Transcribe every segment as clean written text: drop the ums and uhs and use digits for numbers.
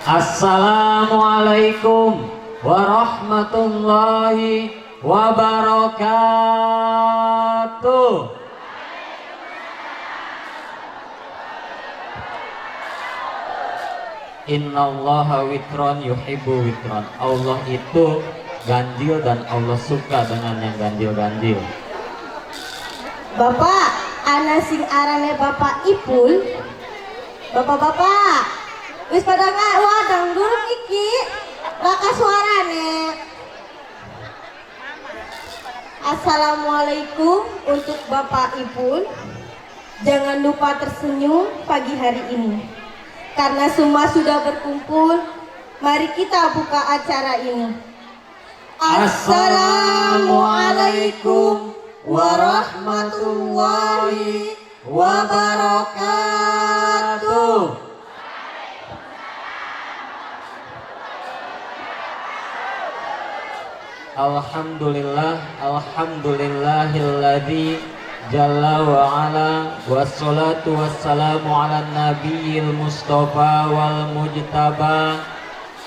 Assalamualaikum warahmatullahi wabarakatuh. Innallaha witron yuhibbu witron. Allah itu ganjil dan Allah suka dengan yang ganjil-ganjil. Bapak, ana sing arane Bapak Ipul. Bapak-bapak, wis pada wadang dulu iki. Laka suarane. Assalamualaikum untuk Bapak Ipul. Jangan lupa tersenyum pagi hari ini. Karena semua sudah berkumpul, mari kita buka acara ini. Assalamualaikum warahmatullahi wabarakatuh. Alhamdulillah, alhamdulillahilladzi Jalla wa ala, wassalatu wassalamu ala nabiyil mustafa wal mujtaba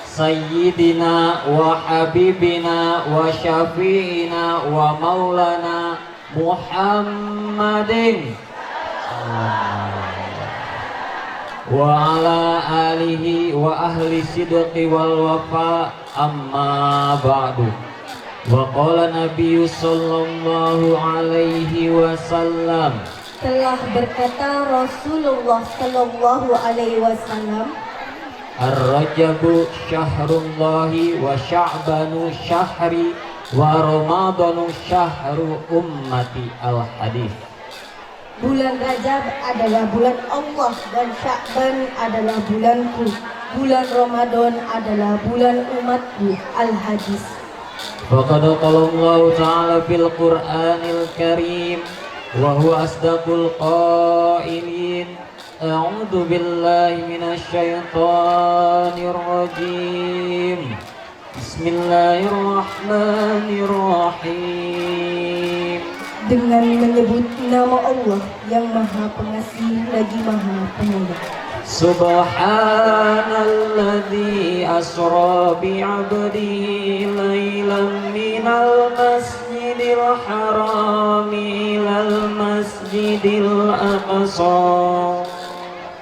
sayyidina wa habibina wa syafi'ina wa maulana Muhammadin wa ala alihi wa ahli sidqi wal wafa, amma ba'du. Wa qala Nabi sallallahu alaihi wasallam, telah berkata Rasulullah sallallahu alaihi wasallam, Ar-Rajabu syahrullahi wa sya'banu syahri wa ramadanu syahru ummati. Al-Hadis. bulan Rajab adalah bulan Allah dan Sya'ban adalah bulanku. Bulan Ramadan adalah bulan umatku. Al-Hadis. Faqad qala Allah ta'ala fil Qur'anil Karim wa huwa asdaqul qailin. A'udzu billahi minasy syaithanir rajim. Bismillahirrahmanirrahim. Dengan menyebut nama Allah yang Maha Pengasih lagi Maha Penyayang. Subhanalladzi asra bi'abdihi lailan minal masjidil harami ilal masjidil aqsa.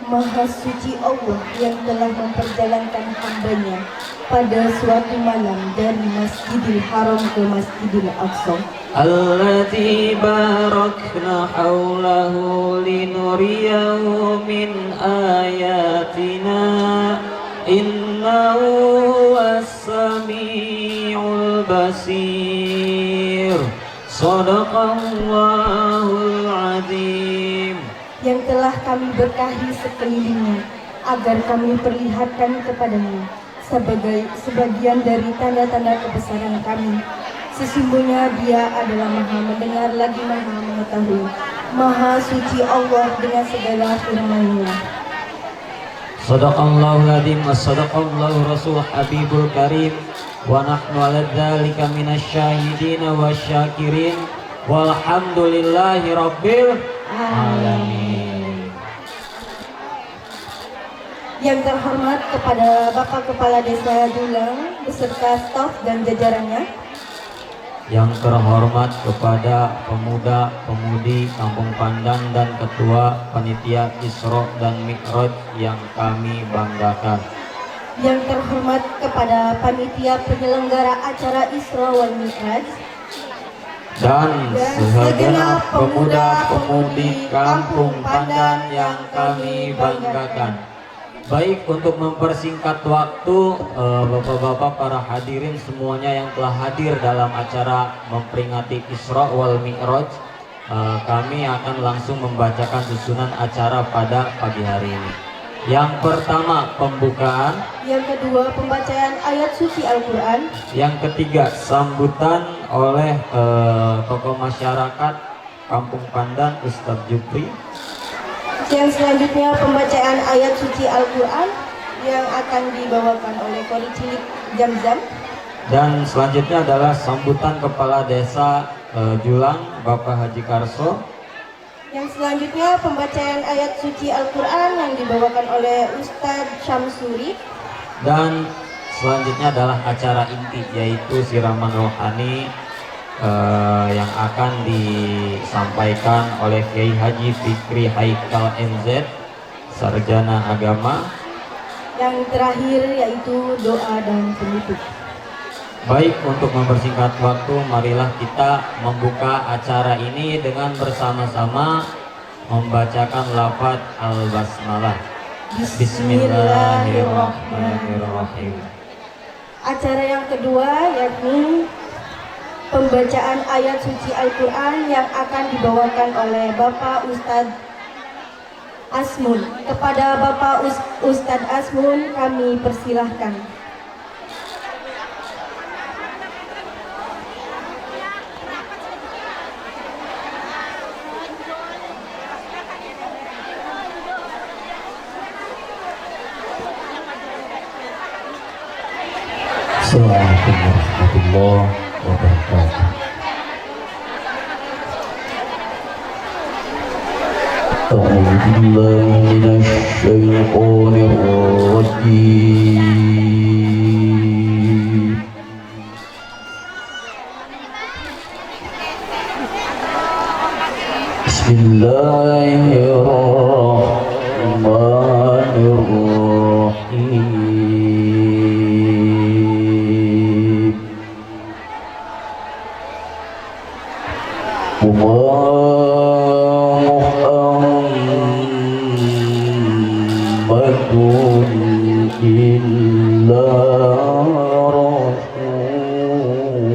Maha suci Allah yang telah memperjalankan hambanya pada suatu malam dari Masjidil Haram ke Masjidil Aqsa. Allati barakna haulahu linuriyahu min ayatina innahu was-sami'ul basir. Shadaqallahul azim. Yang telah kami berkahi sekelilingnya agar kami perlihatkan kepadanya sebagian dari tanda-tanda kebesaran kami. Sesungguhnya Dia adalah Maha mendengar lagi Maha mengetahui. Maha suci Allah dengan segala firman-Nya. Shadaqallahul azim wa shadaqallahu rasul habibul karim wa nahnu ala dzalika minasy syahidin wasyakirin walhamdulillahi rabbil alamin. Yang terhormat kepada Bapak Kepala Desa Dulang beserta staf dan jajarannya. Yang terhormat kepada pemuda-pemudi Kampung Pandan dan Ketua Panitia Isra dan Mi'raj yang kami banggakan. Yang terhormat kepada Panitia Penyelenggara Acara Isra wal Mi'raj. Dan segenap pemuda-pemudi Kampung Pandan yang kami banggakan. Baik, untuk mempersingkat waktu, bapak-bapak para hadirin semuanya yang telah hadir dalam acara memperingati Isra wal Mi'raj, kami akan langsung membacakan susunan acara pada pagi hari ini. Yang pertama pembukaan, yang kedua pembacaan ayat suci Al-Quran, yang ketiga sambutan oleh tokoh masyarakat Kampung Pandan Ustadz Jupri. Yang selanjutnya pembacaan ayat suci Al-Quran yang akan dibawakan oleh Kori Cilik Jam-Jam. Dan selanjutnya adalah sambutan Kepala Desa Julang Bapak Haji Karso. Yang selanjutnya pembacaan ayat suci Al-Quran yang dibawakan oleh Ustadz Syamsuri. Dan selanjutnya adalah acara inti, yaitu siraman rohani yang akan disampaikan oleh Kiai Haji Fikri Haikal MZ, Sarjana Agama. Yang terakhir yaitu doa dan penutup. Baik, untuk mempersingkat waktu, marilah kita membuka acara ini dengan bersama-sama membacakan lafaz al-basmalah. Bismillahirrahmanirrahim. Acara yang kedua yakni pembacaan ayat suci Al-Quran yang akan dibawakan oleh Bapak Ustadz Asmun. Kepada Bapak Ustadz Asmun kami persilahkan. Assalamualaikum warahmatullahi wabarakatuh. أعوذ بالله من الشيطان الرجيم. بسم الله الرحمن الرحيم. إلا رسول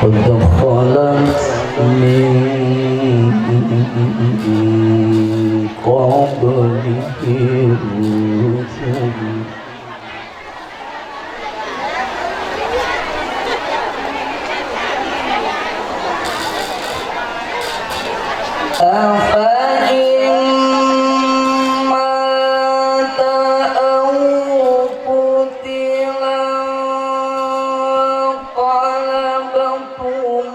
قد خلت من قبله الرسل أفإن مات أو قتل انقلبتم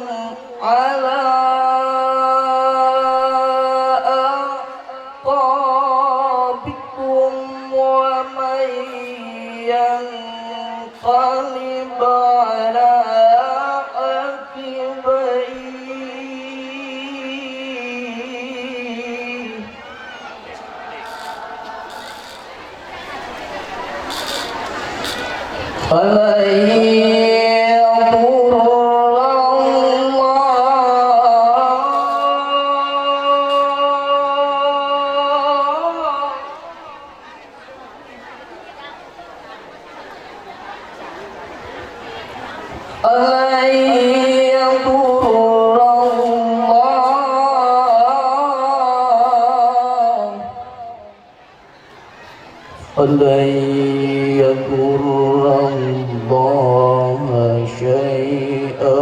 على أعقابكم ومن ينقلب على لن يضر الله شيئا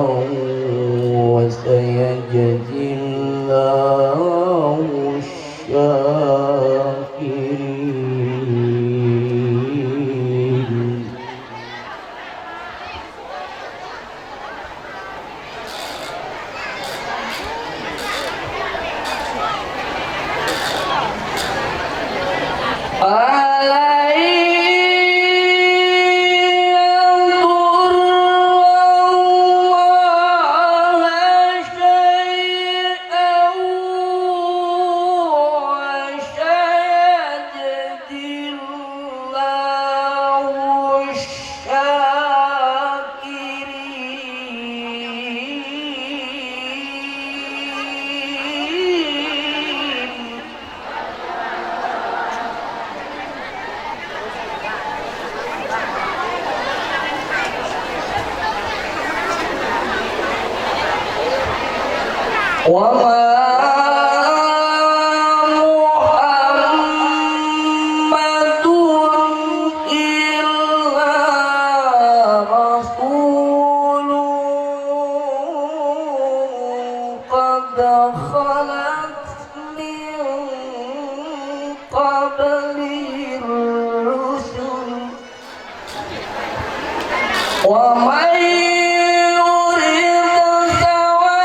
وسيجزي الله الشاكرين. ومن يرد ثواب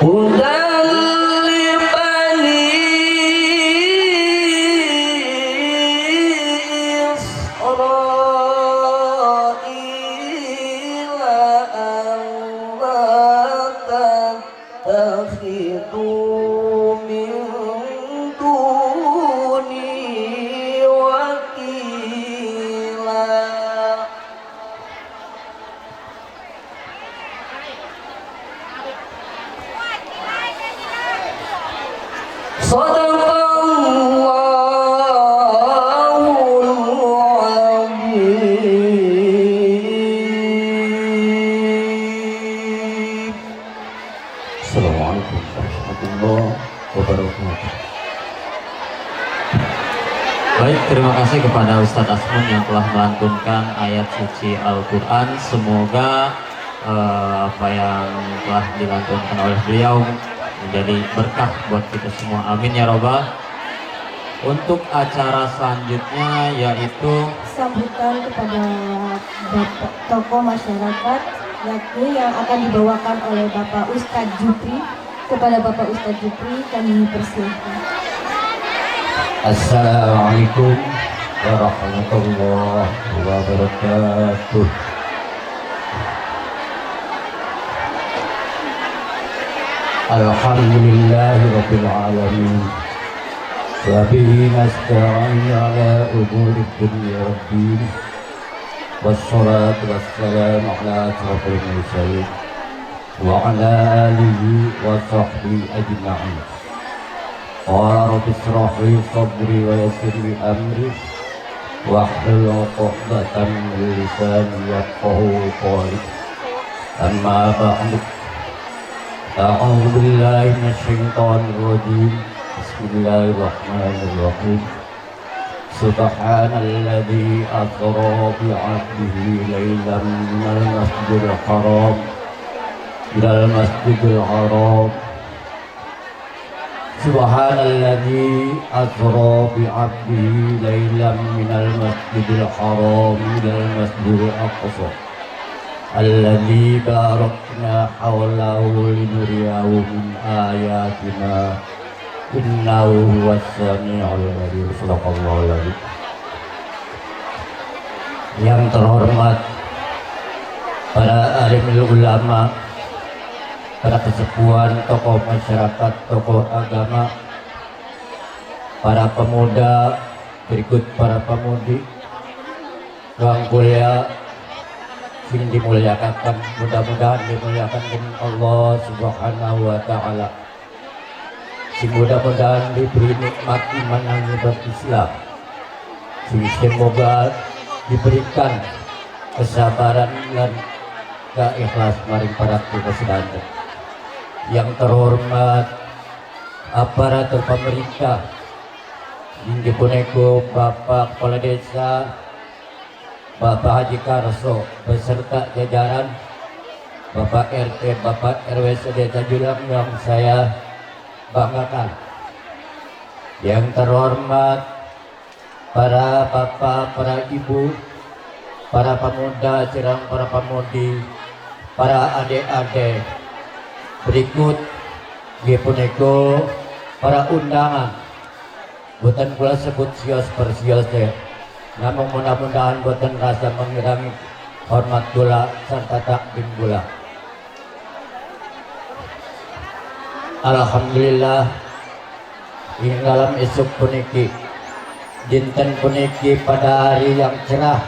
Hudan libani Israila Allah takhidu min duni wakila. Assalamualaikum warahmatullahi wabarakatuh. Baik, terima kasih kepada Ustadz Asmun yang telah melantunkan ayat suci Al-Quran. Semoga apa yang telah dilantunkan oleh beliau menjadi berkah buat kita semua. Amin ya robbal. Untuk acara selanjutnya yaitu Sambutan kepada Bapak tokoh masyarakat, yakni yang akan dibawakan oleh Bapak Ustadz Jupri. Kepada Bapak Ustadz Jupri kami persilahkan. Assalamualaikum warahmatullahi wabarakatuh. Alhamdulillahi rabbil alamin. Wa bihi nasta'in ala umuri dunya waddin. Wassalatu wassalamu ala asyrafil mursalin wa ala alihi wa sahbihi ajma'in. Qala rabbi ishrah li sadri wa yassir li amri wahlul 'uqdatam min lisani yafqahu qawli. Amma ba'du. A'udzu billahi minasyaitonir rajim. Bismillahirrahmanirrahim. Subhanalladzi asra bi 'abdihi lailan minal masjidil haram ilal masjidil haram. Subhanalladzi asra bi 'abdihi lailan minal masjidil haram ilal masjidil aqsa alladzi barakna hawlahu linuriyahu min ayatina innahu huwas sami'ul 'alim. Shadaqallahul 'azim. Yang terhormat para alim ulama, para kesepuhan, tokoh masyarakat, tokoh agama, para pemuda, berikut para pemudi, ruang kuliah sing dimuliakan, mudah-mudahan dimuliakan dengan Allah Subhanahu wa ta'ala. Sing mudah-mudahan diberi nikmat iman yang berislam. Sing semoga diberikan kesabaran dan keikhlas maring para kesedangan. Yang terhormat aparatur pemerintah, Tinggi Puneko, Bapak Kepala Desa, Bapak Haji Karso beserta jajaran, Bapak RT, Bapak RW Desa Julang yang saya banggakan. Yang terhormat para bapak, para ibu, para pemuda, serang para pemudi, para adik-adik. Berikut Puneko para undangan. Bukan pula sebut sios per sios deh. Namun mudah-mudahan buatan rasa mengirangi hormat gula serta takdim gula. Alhamdulillah ini dalam esok puniki, dinten puniki pada hari yang cerah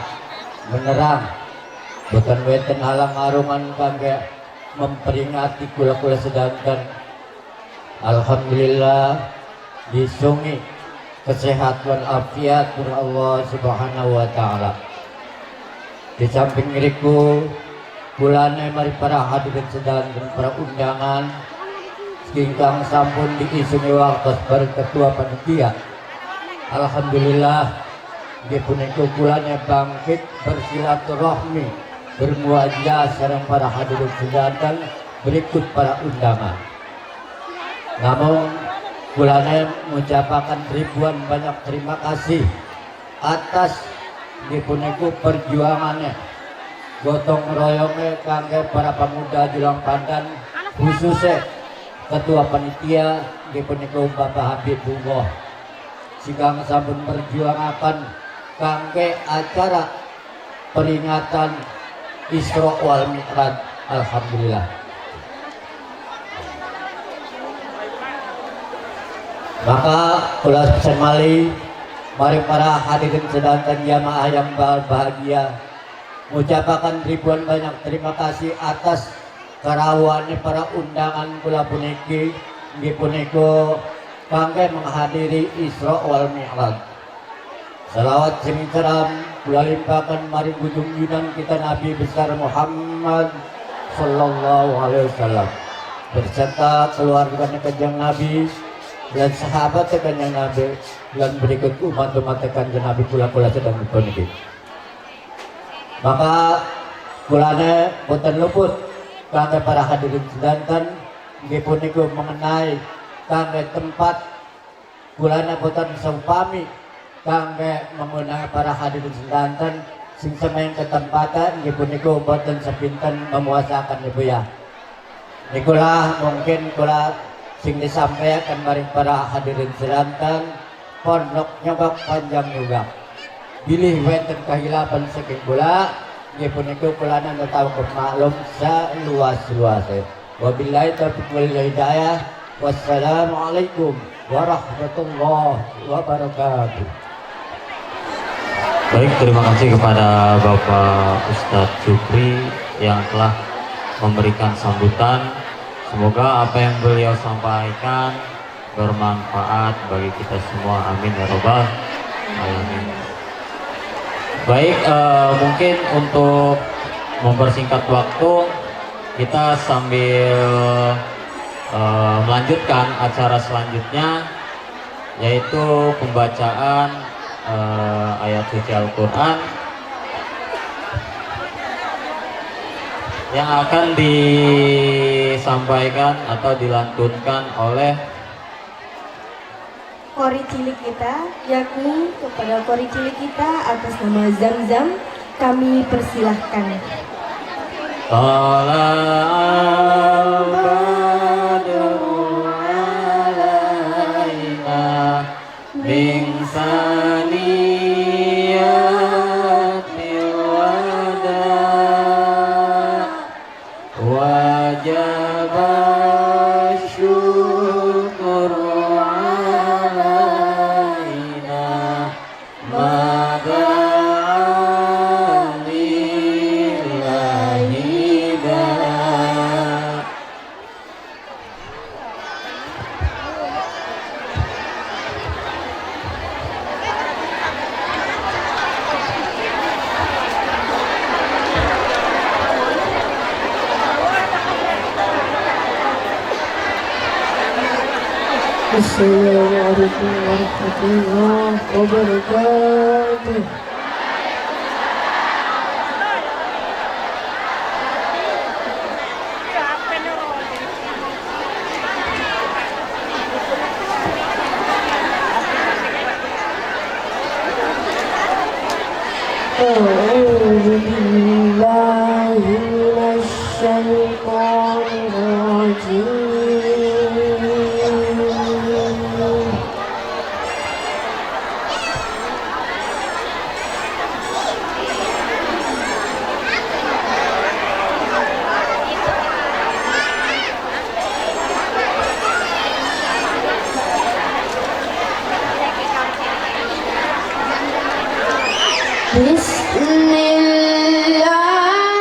menerang, bukan weten halang arungan kangge memperingati kula-kula sedangkan. Alhamdulillah disungi kesehatan afiat dari Allah Subhanahu wa ta'ala. Di samping ngiriku bulane mari para hadirin sedangkan para undangan ingkang sampun diisungi waktu sebagai ketua panitia. Alhamdulillah dipuniko kulanya bangkit bersilaturahmi bermuajah sareng para hadirin sedangkan berikut para undangan. Namun kulanya mengucapkan ribuan banyak terima kasih atas dipuniko perjuangannya, gotong royongnya kangge para pemuda Julang Pandan, khususnya Ketua Panitia Dipunika Bapak Habibullah sikang sampun perjuangaken kangge acara peringatan Isra wal Mi'raj. Alhamdulillah. Maka kula pesan malih mari para hadirin sedanten jamaah yang bahagia mengucapkan ribuan banyak terima kasih atas karawuannya para undangan kula puniki nggih punika kangge menghadiri Isra wal Mi'raj. Salawat sing salam kula limpahkan mari junjungan kita Nabi besar Muhammad sallallahu alaihi wasallam beserta keluarga kanjeng Nabi dan sahabat kanjeng Nabi dan berikut umat-umat kanjeng Nabi kula sedang dipuniki. Maka kulane boten luput kangge para hadirin sedanten nggih punika mengenai kangge tempat kulane boten saupami kangge mengundang para hadirin sedanten sing semeng ketempatan nggih punika boten sepinten memuasakan ibu ya. Nikulah mungkin kula sing disampaikan maring para hadirin sedanten pondok nyobak panjang juga bilih wenten kahilapan saking kula nggih punika kula nang tahu maklum saluas-luase. Wabillahi taufiq wal hidayah. Wassalamualaikum warahmatullahi wabarakatuh. Baik, terima kasih kepada Bapak Ustadz Jupri yang telah memberikan sambutan. Semoga apa yang beliau sampaikan bermanfaat bagi kita semua. Amin ya robbal alamin. Baik, mungkin untuk mempersingkat waktu kita sambil melanjutkan acara selanjutnya, yaitu pembacaan ayat suci Al-Quran yang akan disampaikan atau dilantunkan oleh kori cilik kita, yakni kepada kori cilik kita atas nama Zamzam kami persilahkan. Tala'al badru alaina min saniyatil wada wajaba syukru alaina Assalamualaikum warahmatullahi wabarakatuh. A'udzu billahi minasy syaithanir rajim. Bismillah.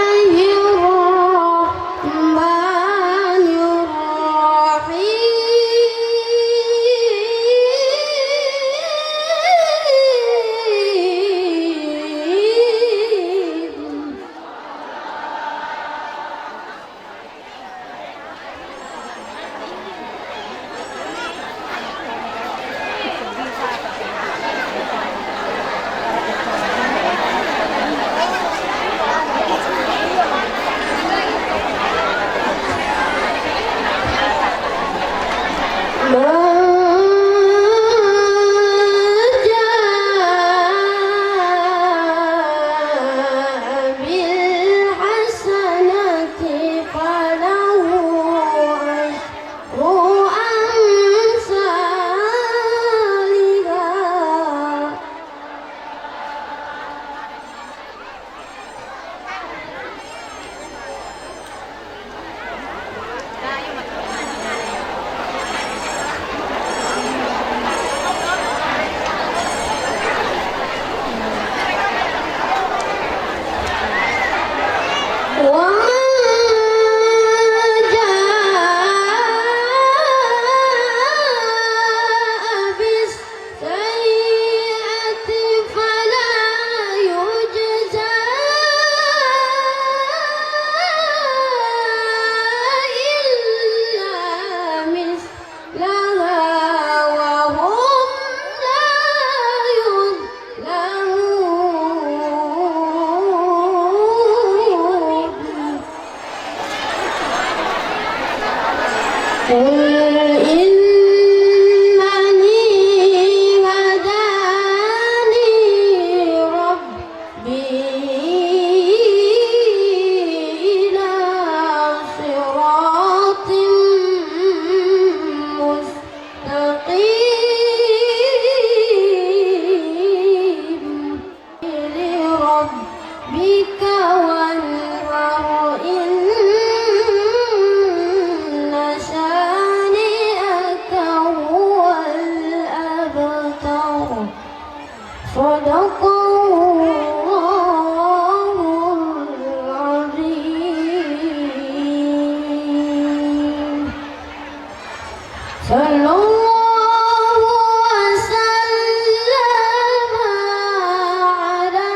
Sallallahu wasallam ala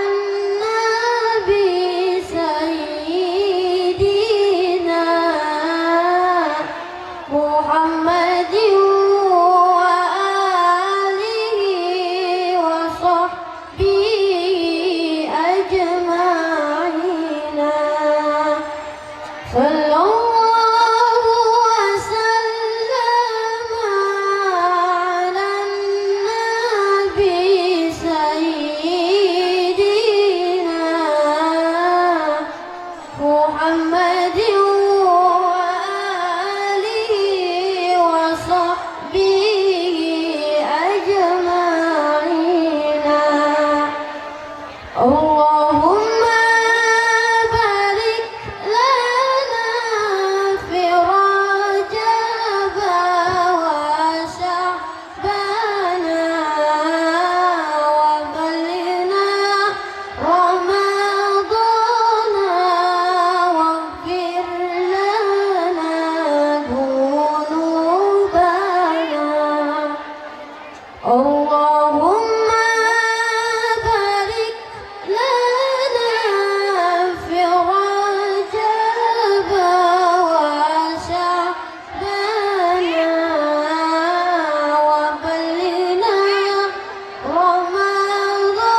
nabi sayyidina Muhammadin wa alihi wa sahbihi ajma'ina. Sallallahu wasallam ala nabi sayyidina Muhammadin wa alihi wa sahbihi ajma'ina. Allahumma barik lana fi Rajab wa Sya'bana wa ballina Ramadana waghfir lana dhunubana. Allahumma barik lana fi Rajab wa Sya'bana wa ballina Ramadana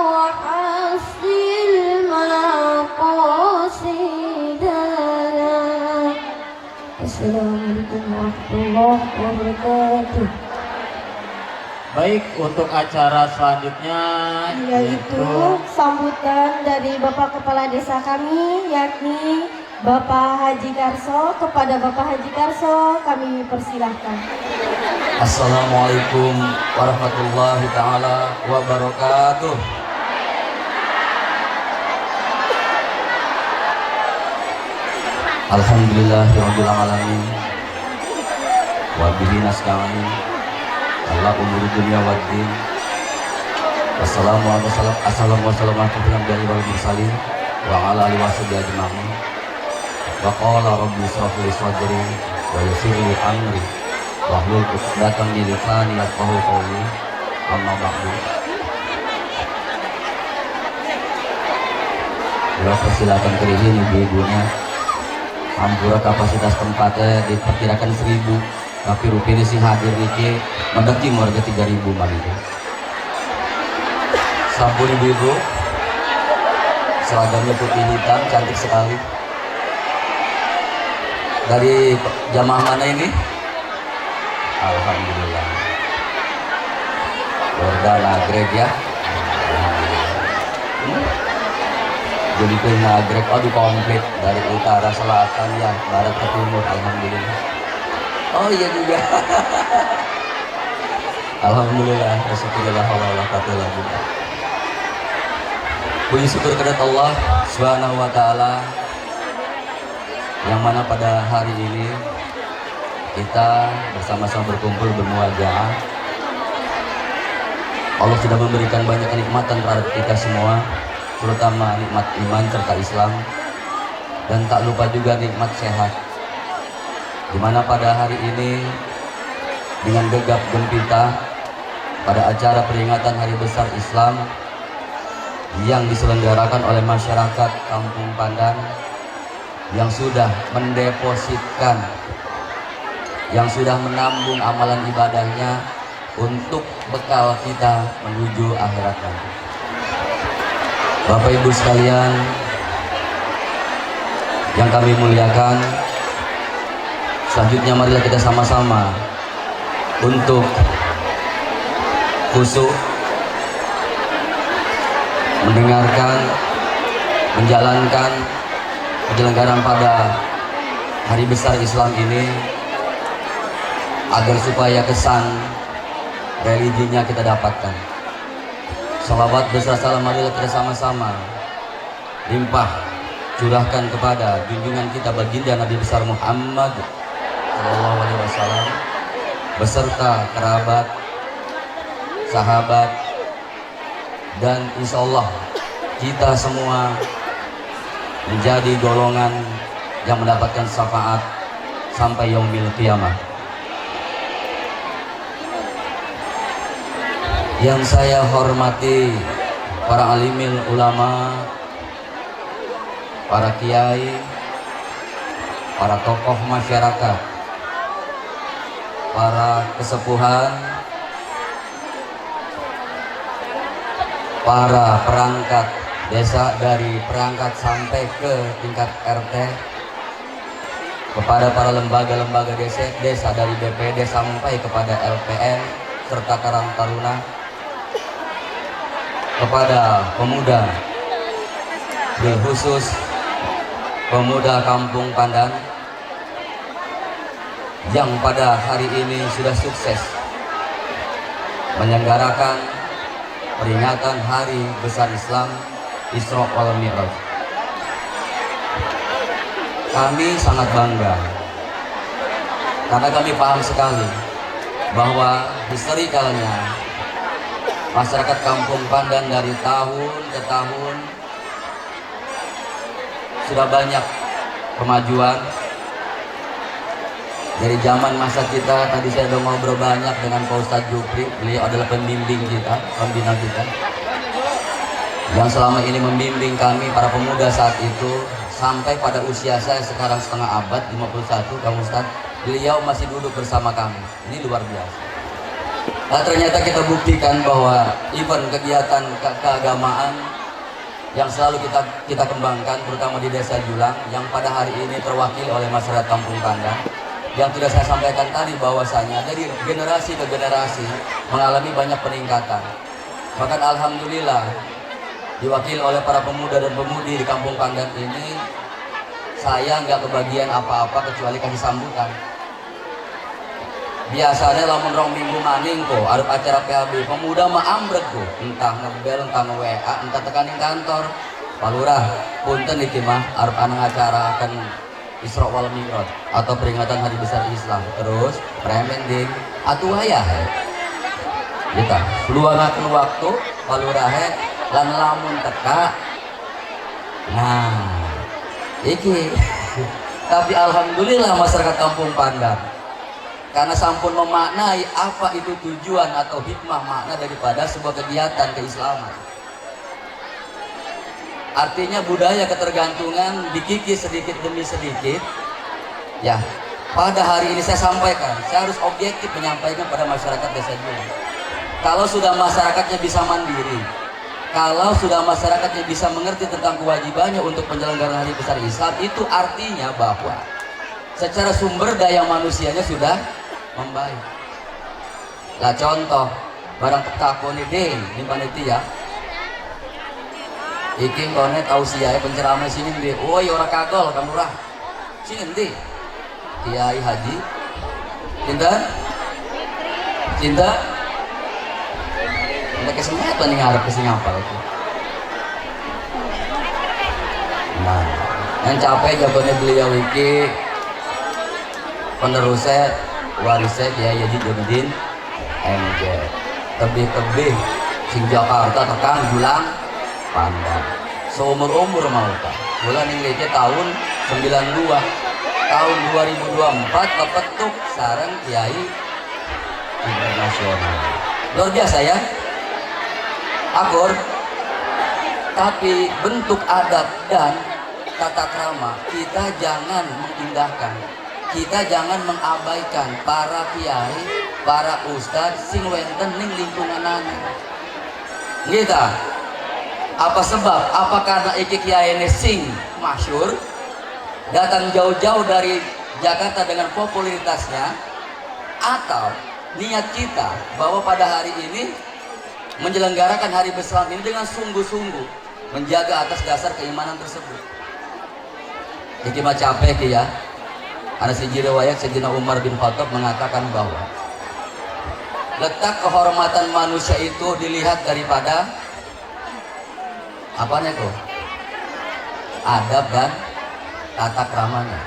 wa hassil maqasidana. Assalamualaikum warahmatullahi wabarakatuh. Baik, untuk acara selanjutnya Yaitu sambutan dari Bapak Kepala Desa kami, yakni Bapak Haji Karso. Kepada Bapak Haji Karso kami persilahkan. Assalamualaikum warahmatullahi taala wabarakatuh. Alhamdulillahirabbil alamin. Wa bihi nasta'in. Allah umuri dunya waddin. Assalamualaikum warahmatullahi wabarakatuh. Wa ala alihi washabihi ajma'in. Wa qala rabbi ishrah li sadri wa yassir li amri wahlul 'uqdatam min lisani yafqahu qawli. Amma ba'du. Persilakan ke sini ibu-ibunya. Hampura kapasitas tempatnya diperkirakan 1000, tapi rupiah sih hadir niki mendaki warga 3000 begitu. Sabun ibu-ibu, seragamnya putih hitam, cantik sekali. Dari jamaah mana ini? Alhamdulillah. Warga Nagreg ya. Jadi ke Nagreg, aduh komplit dari utara, selatan, ya, barat ke timur, alhamdulillah. Oh iya juga. Alhamdulillah, Rasulullah SAW. Puji syukur kepada Allah Subhanahu wa Ta'ala, yang mana pada hari ini kita bersama-sama berkumpul bermuajaah. Allah sudah memberikan banyak kenikmatan terhadap kita semua, terutama nikmat iman serta Islam, dan tak lupa juga nikmat sehat, dimana pada hari ini dengan gegap gempita pada acara peringatan Hari Besar Islam yang diselenggarakan oleh masyarakat Kampung Pandan yang sudah mendepositkan, yang sudah menambung amalan ibadahnya untuk bekal kita menuju akhirat nanti. Bapak Ibu sekalian yang kami muliakan, selanjutnya marilah kita sama-sama untuk khusyuk mendengarkan, menjalankan penyelenggaraan pada Hari Besar Islam ini, agar supaya kesan religinya kita dapatkan. Salawat besar salam marilah kita sama-sama limpah curahkan kepada junjungan kita baginda Nabi besar Muhammad sallallahu alaihi wasallam beserta kerabat, sahabat, dan insya Allah kita semua menjadi golongan yang mendapatkan syafaat sampai yaumil qiyamah. Yang saya hormati para alimil ulama, para kiai, para tokoh masyarakat, para kesepuhan, para perangkat desa dari perangkat sampai ke tingkat RT, kepada para lembaga-lembaga desa dari BPD sampai kepada LPN serta Karang Taruna, kepada pemuda, bil khusus pemuda Kampung Pandan yang pada hari ini sudah sukses menyelenggarakan peringatan Hari Besar Islam Isra wal Mi'raj. Kami sangat bangga karena kami paham sekali bahwa historicalnya masyarakat Kampung Pandan dari tahun ke tahun sudah banyak kemajuan. Dari zaman masa kita, tadi saya sudah ngobrol banyak dengan Pak Ustadz Jupri, beliau adalah pembimbing kita, pembina kita, yang selama ini membimbing kami para pemuda saat itu sampai pada usia saya sekarang setengah abad 51, Kang Ustadz, beliau masih duduk bersama kami. Ini luar biasa. Nah, ternyata kita buktikan bahwa event kegiatan keagamaan yang selalu kita kembangkan, terutama di Desa Julang, yang pada hari ini terwakili oleh masyarakat Kampung Pandan, yang sudah saya sampaikan tadi bahwasanya dari generasi ke generasi mengalami banyak peningkatan. Bahkan alhamdulillah diwakili oleh para pemuda dan pemudi di Kampung Pandan ini, saya nggak kebagian apa-apa kecuali kasih sambutan. Biasanya lamun rong minggu maning kok arep acara PHB pemuda mah ambrek kok, entah ngebel, entah nge-WA, entah tekanin kantor. Pak Lurah, punten iki mah arep anang acara akan Isra wal Mi'raj atau peringatan Hari Besar Islam. Terus premen ding atuh aya kita luangakeun waktu Pak Lurah lan lamun teka. Nah, iki tapi alhamdulillah masyarakat Kampung Pandan karena sampun memaknai apa itu tujuan atau hikmah makna daripada sebuah kegiatan keislaman. Artinya budaya ketergantungan dikikis sedikit demi sedikit. Ya, pada hari ini saya sampaikan, saya harus objektif menyampaikan pada masyarakat Desa Julang. Kalau sudah masyarakatnya bisa mandiri, kalau sudah masyarakatnya bisa mengerti tentang kewajibannya untuk penyelenggaraan Hari Besar Islam, itu artinya bahwa secara sumber daya manusianya sudah membaik. Lah contoh, barang takoni deh di panitia. Iki kone tausiah penceramah sini ndi. Woi ora kagol Kang Lurah. Sini ndi? Kiai Haji. Cinta? Cinta? Ada kesempatan nih ngarep kesini apa itu. Nah, yang capek jawabannya beliau iki penerusnya warisnya Kiai Haji Jomidin MJ tebih-tebih sing Jakarta tekan Julang Pandan seumur-umur mau kan bulan yang lece tahun 92 tahun 2024 kepetuk sarang Kiai internasional luar biasa ya akur. Tapi bentuk adat dan tata krama kita jangan mengindahkan, kita jangan mengabaikan para kiai, para ustadz sing wenten ning lingkunganana. Kita apa sebab? Apa karena iki kiai ini sing masyhur datang jauh-jauh dari Jakarta dengan popularitasnya, atau niat kita bahwa pada hari ini menyelenggarakan Hari Besar ini dengan sungguh-sungguh menjaga atas dasar keimanan tersebut. Iki mah capek ya. Ada siji riwayat Sayyidina Umar bin Khattab mengatakan bahwa letak kehormatan manusia itu dilihat daripada apanya kok? Adab dan tata kramanya.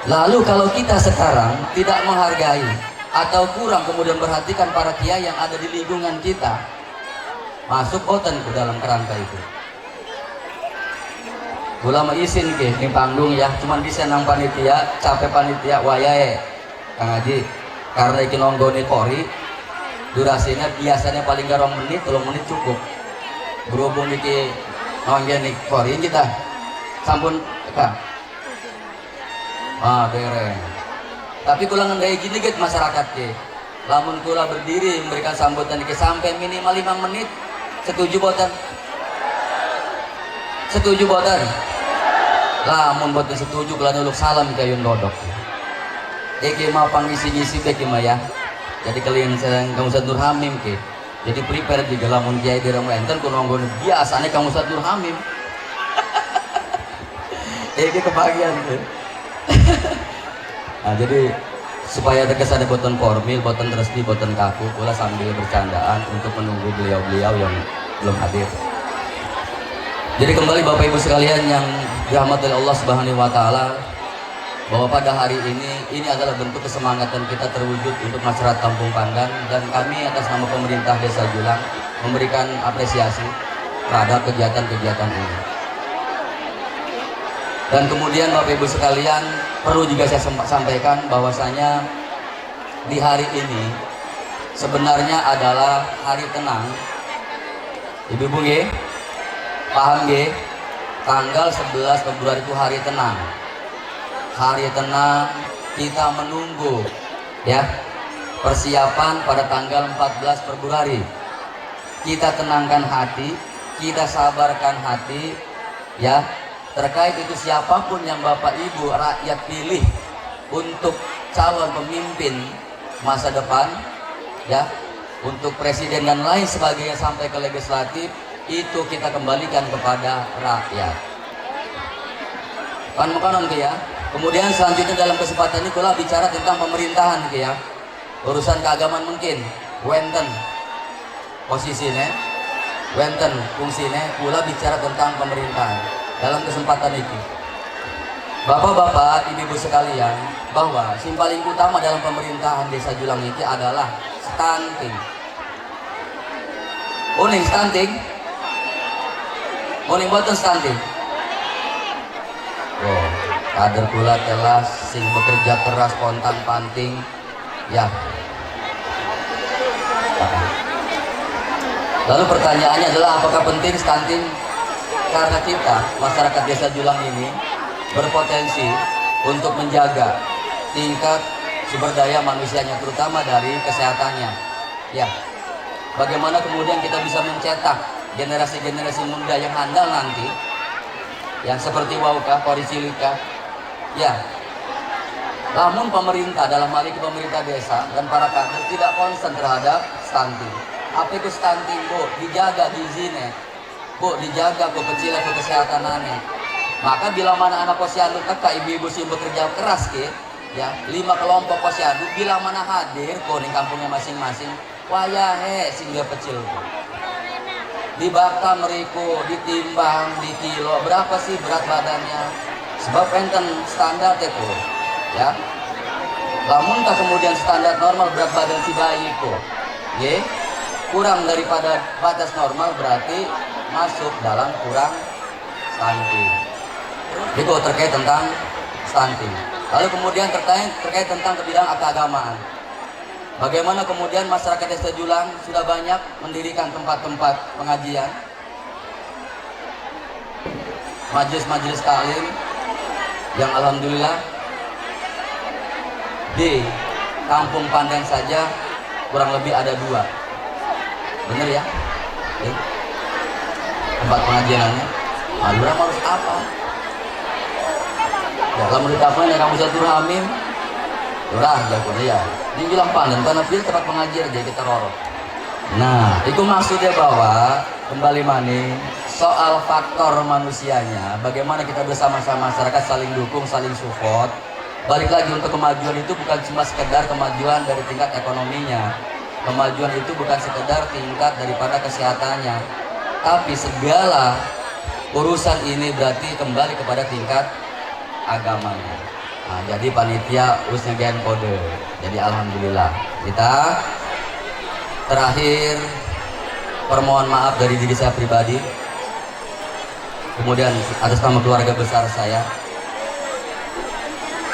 Lalu kalau kita sekarang tidak menghargai atau kurang kemudian perhatikan para kiai yang ada di lingkungan kita, masuk oten ke dalam kerangka itu. Kula mah izin ke di panggung ya, cuman bisa nang panitia, capek panitia wayahe Kang Haji. Karena iki nonggone Polri, durasinya biasanya paling gak 2 menit, 3 menit cukup. Berhubung iki nonggone Polri kita sampun Kang. Dereng. Tapi kula ngendai gini get masyarakat ke. Lamun kula berdiri memberikan sambutan iki sampai minimal 5 menit, setuju boten? Setuju boten? Lamun boten setuju kula nuluk salam ke Yun Dodok. Iki mau pangisi-ngisi beki mah ya. Jadi kalian sedang Kang Ustaz Nur Hamim ke. Jadi prepare di lamun kiai di ramu enten kuno nggon biasane Kang Ustaz Nur Hamim. Iki kebagian ke. Nah, jadi supaya terkesan boten formal, boten resmi, boten kaku, kula sambil bercandaan untuk menunggu beliau-beliau yang belum hadir. Jadi kembali Bapak Ibu sekalian yang dirahmati oleh Allah Subhanahu wa taala, bahwa pada hari ini adalah bentuk kesemangatan kita terwujud untuk masyarakat Kampung Pandan, dan kami atas nama pemerintah Desa Julang memberikan apresiasi terhadap kegiatan-kegiatan ini. Dan kemudian Bapak Ibu sekalian, perlu juga saya sampaikan bahwasanya di hari ini sebenarnya adalah hari tenang. Ibu-ibu nggih, paham nggih? Tanggal 11 Februari itu hari tenang. Hari tenang, kita menunggu ya persiapan pada tanggal 14 Februari. Kita tenangkan hati, kita sabarkan hati ya. Terkait itu siapapun yang Bapak Ibu rakyat pilih untuk calon pemimpin masa depan ya, untuk presiden dan lain sebagainya sampai ke legislatif, itu kita kembalikan kepada rakyat. Kan makanan ya. Kemudian selanjutnya dalam kesempatan ini kula bicara tentang pemerintahan ya. Urusan keagamaan mungkin wenten posisinya, wenten fungsinya, kula bicara tentang pemerintahan. Dalam kesempatan ini, Bapak-bapak, ibu-ibu sekalian, bahwa yang paling utama dalam pemerintahan Desa Julang ini adalah stunting. Uning stunting, uning boten stunting. Oh, kader kula telah sing bekerja keras kontan panting, ya. Lalu pertanyaannya adalah apakah penting stunting? Karena kita, masyarakat Desa Julang ini berpotensi untuk menjaga tingkat sumber daya manusianya, terutama dari kesehatannya. Ya, bagaimana kemudian kita bisa mencetak generasi-generasi muda yang handal nanti, yang seperti Wauka, Korisilika. Ya, namun pemerintah, dalam hal ini pemerintah desa dan para kader tidak konsen terhadap stunting. Apa itu stunting, Bu? Dijaga gizinya, Bu, dijaga Bu kecilnya Bu kesehatanannya. Maka bila mana anak posyandu teka ibu-ibu sih bekerja keras ke, ya 5 kelompok posyandu bila mana hadir ko ning kampungnya masing-masing, wayahe sing dia kecil. Dibakta mereka, ditimbang, di kilo, berapa sih berat badannya? Sebab enten standar itu, ya. Lamun tak kemudian standar normal berat badan si bayi ko, ya, kurang daripada batas normal berarti masuk dalam kurang stunting. Itu terkait tentang stunting. Lalu kemudian terkait tentang bidang keagamaan. Bagaimana kemudian masyarakat Desa Julang sudah banyak mendirikan tempat-tempat pengajian, majelis-majelis taklim yang alhamdulillah di Kampung Pandan saja kurang lebih ada 2. Bener ya? Tempat pengajiannya. Lalu harus apa? Ya, kalau menurut apa yang kamu satu Hamim, urah jago ya. Di Julang Pandan karena dia tempat pengajian aja kita rorok. Nah, itu maksudnya bahwa kembali maning soal faktor manusianya, bagaimana kita bersama-sama masyarakat saling dukung, saling support. Balik lagi, untuk kemajuan itu bukan cuma sekedar kemajuan dari tingkat ekonominya. Kemajuan itu bukan sekedar tingkat daripada kesehatannya, tapi segala urusan ini berarti kembali kepada tingkat agamanya. Nah, jadi panitia usnyagen kode. Jadi alhamdulillah kita terakhir permohon maaf dari diri saya pribadi Kemudian atas nama keluarga besar saya,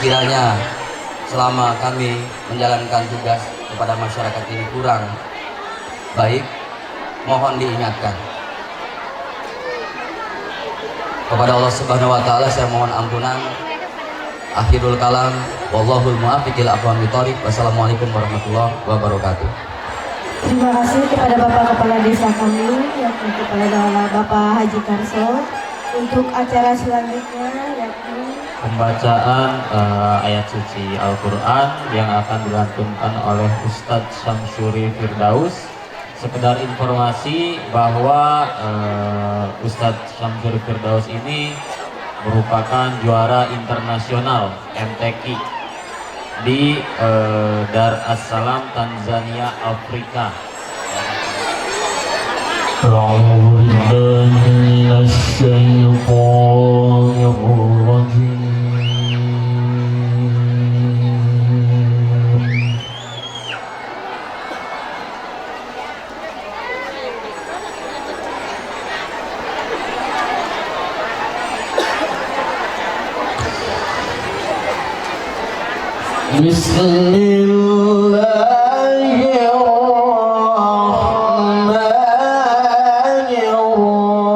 kiranya selama kami menjalankan tugas kepada masyarakat ini kurang baik, mohon diingatkan. Kepada Allah Subhanahu wa taala saya mohon ampunan. Akhirul kalam, wallahul muwaffiq ila aqwamit thoriq. Wassalamualaikum warahmatullahi wabarakatuh. Terima kasih kepada Bapak Kepala Desa kami, yakni kepada Bapak Haji Karso. Untuk acara selanjutnya yakni Pembacaan ayat suci Al-Quran yang akan dilantunkan oleh Ustadz Syamsuri Firdaus. Sekedar informasi bahwa Ustadz Syamsuri Firdaus ini merupakan juara internasional MTQ di Dar es Salaam, Tanzania, Afrika. أعوذ بالله من الشيطان الرجيم بسم الله الرحمن الرحيم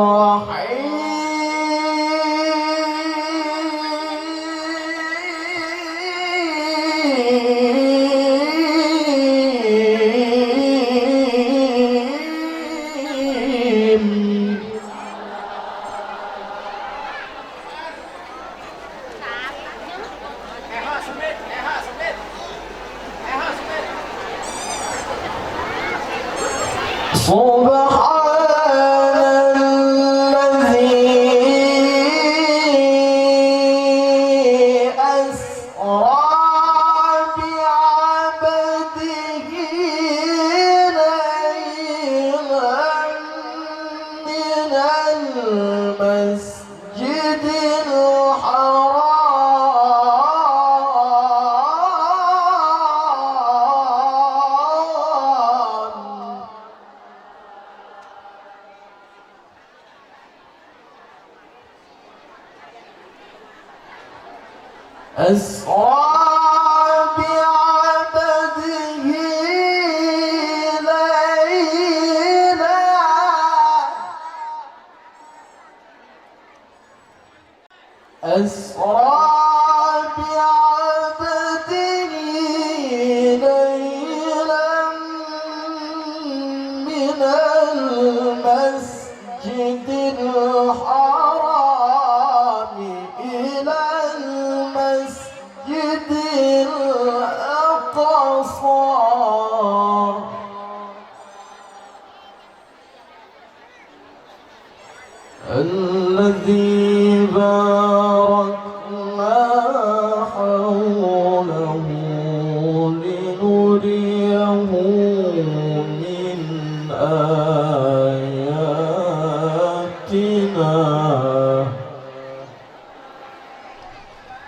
سبحان الذي أسرى بعبده ليلا من المسجد الحرام أسرى بعبده ليلا أسرى بعبده ليلا من المسجد الحرام إلى المسجد الأقصى الذي باركنا حوله لنريه من آياتنا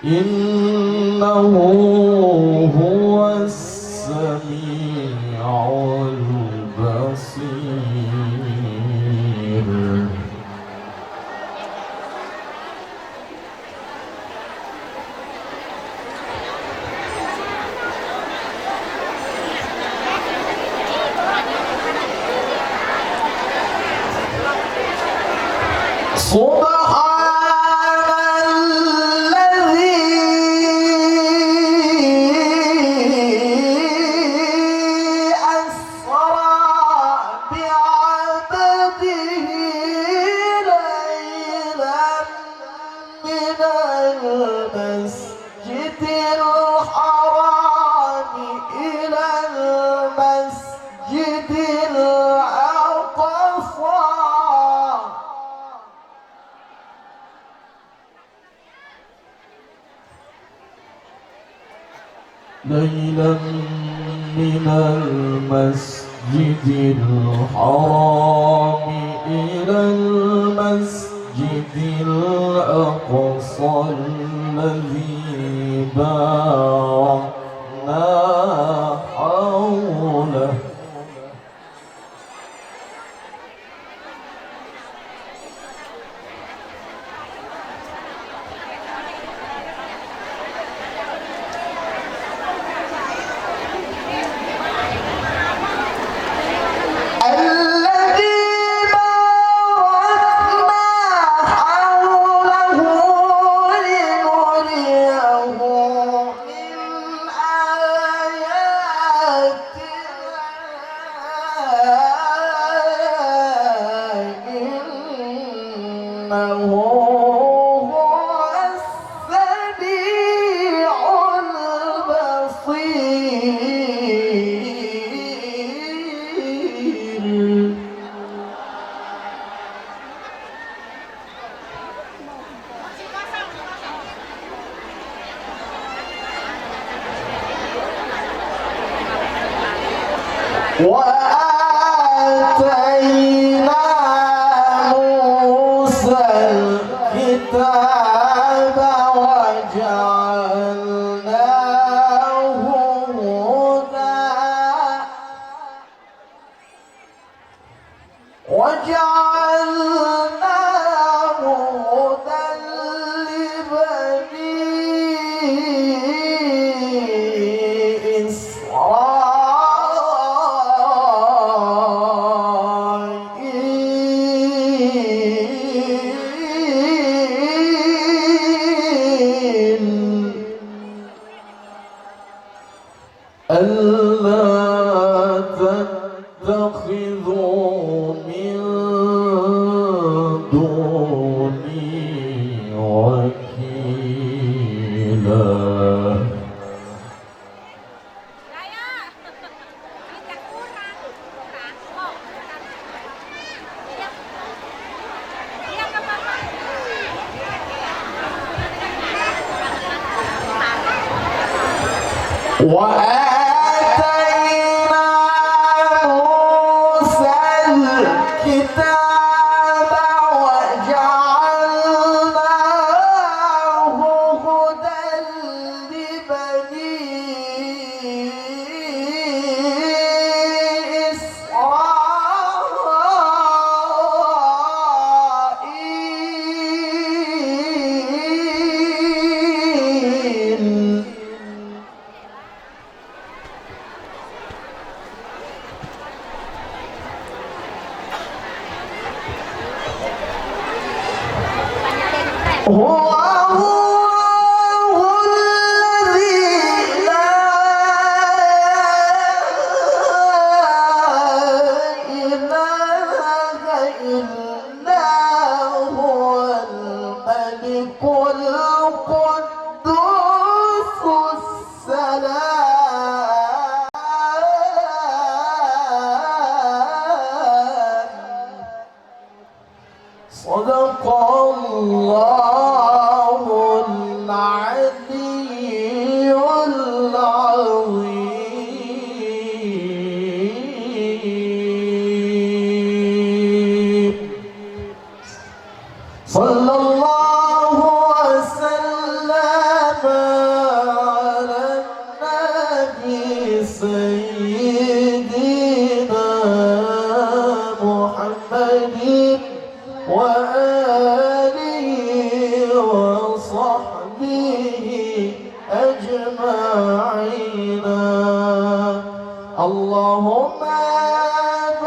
إنه هو السميع البصير سبحان الذي أسرى بعبده ليلا من المسجد الحرام إلى المسجد الأقصى ليلا من المسجد الحرام إلى المسجد الأقصى الذي باركنا حوله إنه هو السميع البصير. وآتينا موسى الكتاب وجعلناه هدى لبني إسرائيل ألا تتخذوا من دوني وكيلا. وآتينا موسى الكتاب وجعلناه هدى لبني إسرائيل هو الله الذي لا إله إلا هو الملك القدوس السلام. صدق الله العلي العظيم. صلى الله وسلم على النبي سيدنا محمد وآله وصحبه أجمعين. اللهم بارك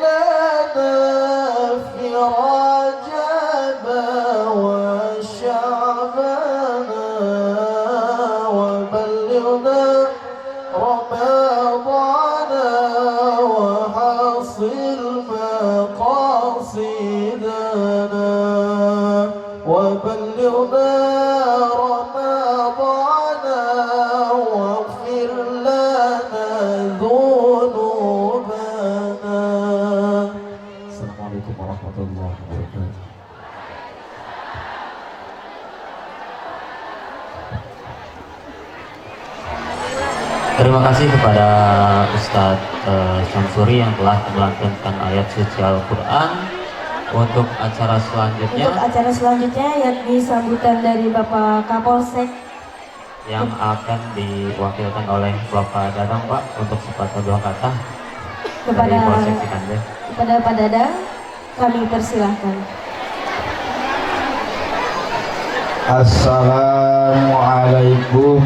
لنا في رجب وشعبان وبلغنا رمضان وحصل مقاصدنا وبلغنا رمضان واغفر لنا ذنوبنا. السلام عليكم ورحمة الله وبركاته. Terima kasih kepada Ustadz Syamsuri yang telah melantunkan ayat suci Al-Quran. Untuk acara selanjutnya, yakni sambutan dari Bapak Kapolsek yang akan diwakilkan oleh Bapak Dadang, Pak, untuk sepatah dua kata dari Polsek Cikanjur. kepada Pak Dadang, kami persilahkan. Assalamualaikum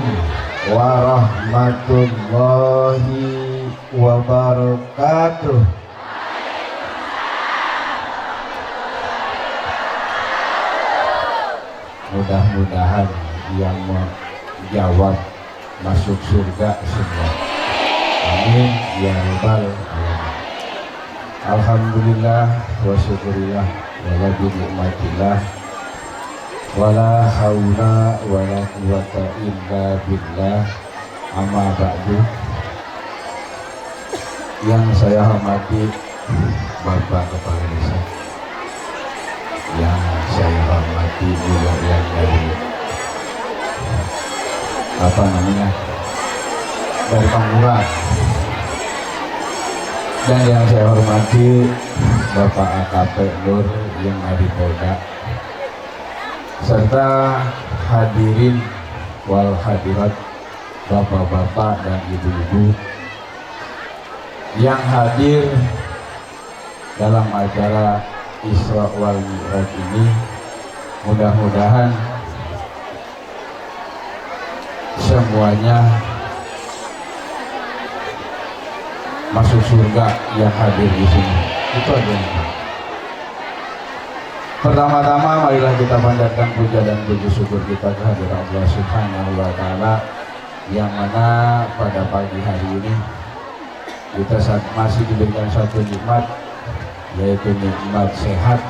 warahmatullahi wabarakatuh. Mudah-mudahan yang menjawab masuk surga semua. Amin ya rabbal alamin. Alhamdulillah wa syukurillah wala bi ni'matillah wala haula wala quwata illa billah. Amma ba'du. Yang saya hormati Bapak Kepala Desa, yang saya hormati juga yang dari dari Pangurah, dan yang saya hormati Bapak AKP Nur yang dari Polda, serta hadirin wal hadirat, bapak-bapak dan ibu-ibu yang hadir dalam acara Isra wal Mi'raj ini. Mudah-mudahan semuanya masuk surga yang hadir di sini. Itu aja. Pertama-tama marilah kita panjatkan puja dan puji syukur kita kehadirat Allah Subhanahu wa taala, yang mana pada pagi hari ini kita masih diberikan satu nikmat, yaitu nikmat sehat,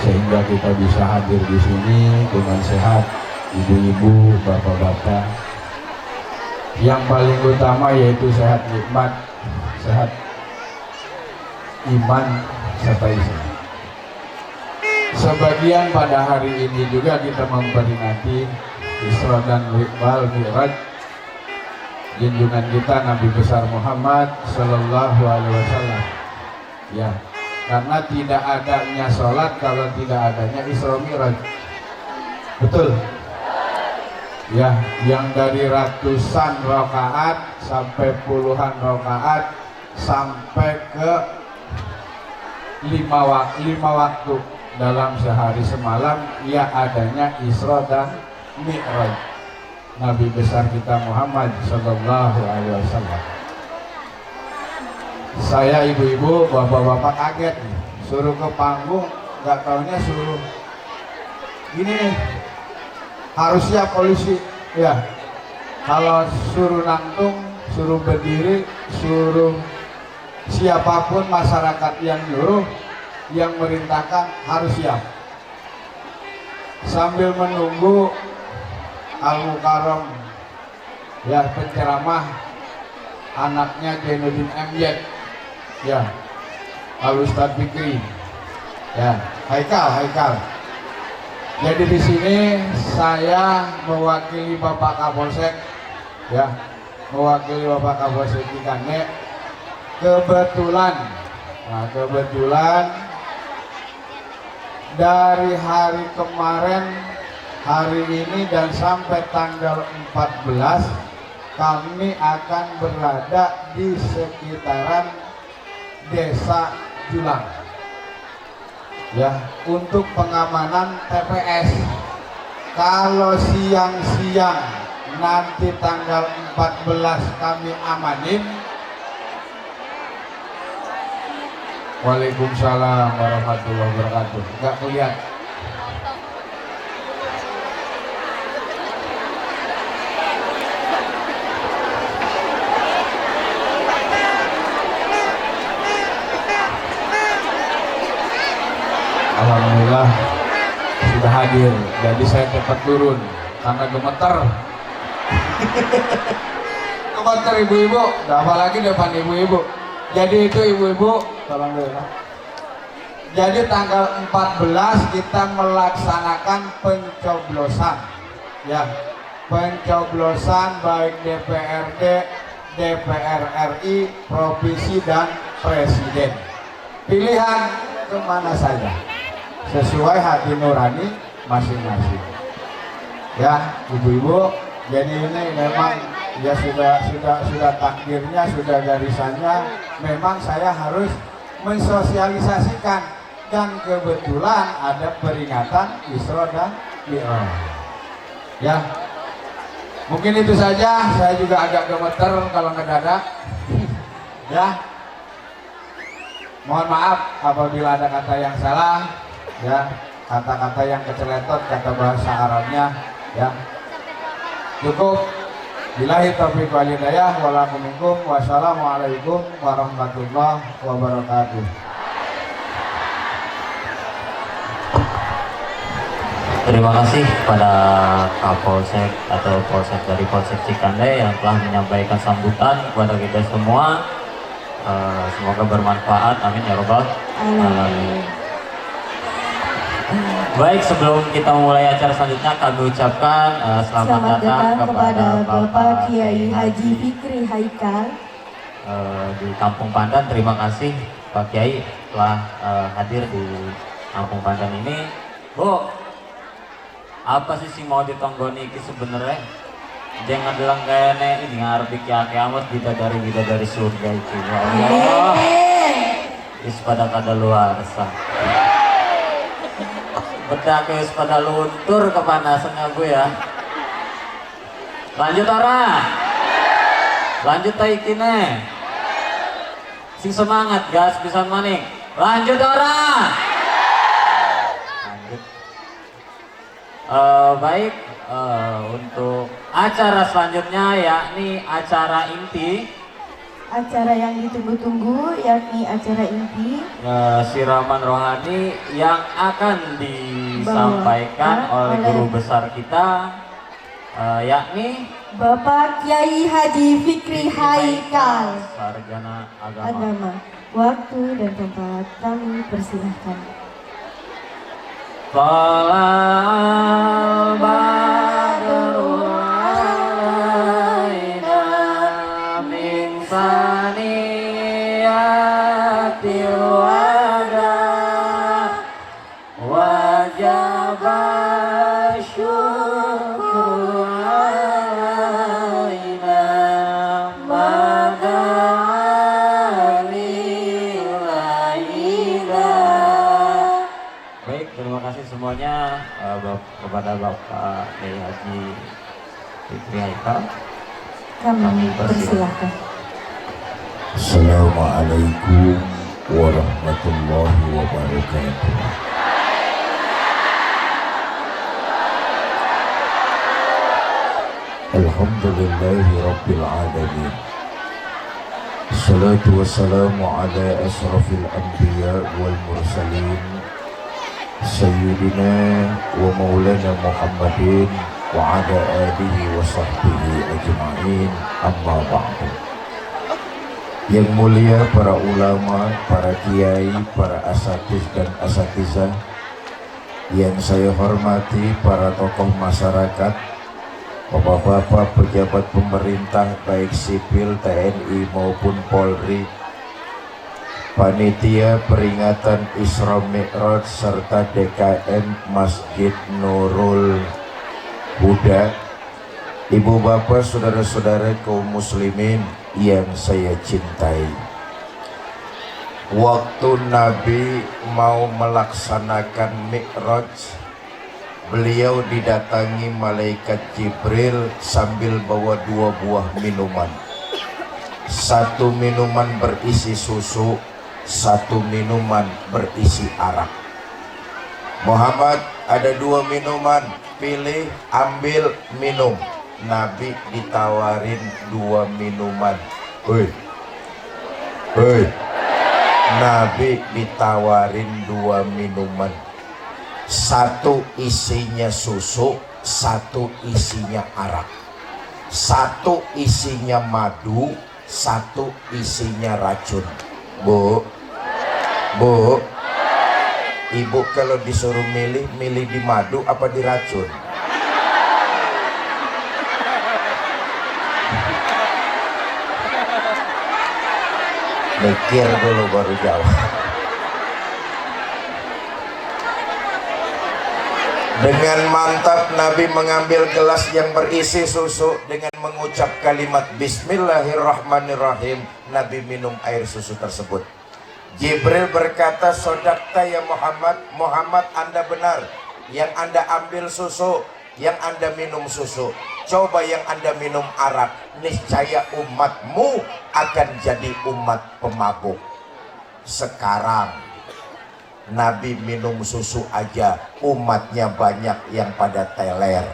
sehingga kita bisa hadir di sini dengan sehat, ibu-ibu, bapak-bapak. Yang paling utama yaitu sehat nikmat, sehat iman serta Islam. Sebagian pada hari ini juga kita memperingati Isra dan Mi'raj junjungan kita Nabi besar Muhammad Sallallahu Alaihi Wasallam. Ya, karena tidak adanya sholat kalau tidak adanya Isra Mi'raj. Betul? Ya, yang dari ratusan rakaat sampai puluhan rakaat sampai ke lima waktu dalam sehari semalam, ya adanya Isra dan Mi'raj Nabi besar kita Muhammad Sallallahu Alaihi Wasallam. Saya, ibu-ibu, bapak-bapak kaget nih, suruh ke panggung, nggak taunya suruh gini nih, harus siap polisi. Ya, kalau suruh nangtung, suruh berdiri, suruh siapapun masyarakat yang nyuruh, yang merintahkan harus siap. Sambil menunggu Al-Mukarram, ya, penceramah anaknya Jainuddin MY, ya, Al-Ustadz Fikri, ya, Haikal. Jadi di sini saya mewakili Bapak Kapolsek, ya, mewakili Bapak Kapolsek Cikane. Kebetulan dari hari kemarin, hari ini dan sampai tanggal 14 kami akan berada di sekitaran Desa Julang, ya, untuk pengamanan TPS. Kalau siang-siang nanti tanggal 14 kami amanin. Waalaikumsalam warahmatullahi wabarakatuh. Enggak kulihat. Alhamdulillah sudah hadir. Jadi saya cepat turun karena gemeter. Gemeter ibu-ibu, apalagi depan ibu-ibu. Jadi itu ibu-ibu, tolong dulu. Jadi tanggal 14 kita melaksanakan pencoblosan, ya, pencoblosan baik DPRD, DPR RI, provinsi dan presiden. Pilihan kemana saja, sesuai hati nurani masing-masing. Ya, ibu-ibu. Jadi ini memang ya sudah takdirnya, sudah garisannya. Memang saya harus mensosialisasikan, dan kebetulan ada peringatan Isra dan Mi'raj. Ya, mungkin itu saja. Saya juga agak gemeter kalau ngedadak. Ya, mohon maaf apabila ada kata yang salah, ya, kata-kata yang keceletot, kata bahasa Arabnya, ya. Cukup. Billahi taufiq wal hidayah, walakum wassalamualaikum warahmatullahi wabarakatuh. Terima kasih kepada Kapolsek atau Polsek dari Polsek Cikande yang telah menyampaikan sambutan kepada kita semua. Semoga bermanfaat, amin ya robbal alamin. Baik, sebelum kita mulai acara selanjutnya, kami ucapkan selamat datang kepada Bapak Kiai Haji Fikri Haikal di Kampung Pandan. Terima kasih Pak Kiai telah hadir di Kampung Pandan ini. Bu, apa sih mau ditonggoni iki sebenarnya? Jangan bilang kayaknya ini ngarep kiamat dari surga itu. Ya Allah. Is pada kada luar sah. Bedak is pada luntur kepanasannya Bu ya. Lanjut ora. Lanjut taikine. Sing semangat gas pisan maning. Lanjut ora. Lanjut. Baik, untuk acara selanjutnya yakni acara inti, acara yang ditunggu-tunggu yakni acara inti siraman rohani yang akan disampaikan oleh guru besar kita yakni Bapak Kiai Haji Fikri Haikal, sarjana agama. agama. Waktu dan tempat kami persilahkan. Talal badru alaina min saniyatil wada wajaba syukru alaina madalilaila. Baik, terima kasih semuanya kepada Bapak Kiai Haji Fikri Haikal. Kami persilahkan. Assalamualaikum warahmatullahi wabarakatuh. Alhamdulillahi rabbil alamin. Assalatu wassalamu ala asrafil anbiya wal mursalin Sayyidina wa maulana Muhammadin wa ala alihi wa sahbihi ajma'in, amma ba'du. Yang mulia para ulama, para kiai, para asatiz dan asatizah, yang saya hormati para tokoh masyarakat, bapak-bapak pejabat pemerintah baik sipil, TNI maupun Polri, panitia peringatan Isra Mi'raj serta DKM Masjid Nurul Huda, ibu bapak, saudara-saudara kaum muslimin yang saya cintai. Waktu Nabi mau melaksanakan Mi'raj, beliau didatangi malaikat Jibril sambil bawa 2 buah minuman. Satu minuman berisi susu, satu minuman berisi arak. Muhammad, ada 2 minuman, pilih, ambil, minum. Nabi ditawarin 2 minuman. Hei, Nabi ditawarin 2 minuman. Satu isinya susu, satu isinya arak. Satu isinya madu, satu isinya racun. Bu, ibu kalau disuruh milih di madu apa di racun? Mikir dulu baru jawab. Dengan mantap Nabi mengambil gelas yang berisi susu, dengan mengucap kalimat Bismillahirrahmanirrahim, Nabi minum air susu tersebut. Jibril berkata, "Sodakta ya Muhammad, Muhammad Anda benar, yang Anda ambil susu, yang Anda minum susu. Coba yang Anda minum arak, niscaya umatmu akan jadi umat pemabuk." Sekarang Nabi minum susu aja, umatnya banyak yang pada teler.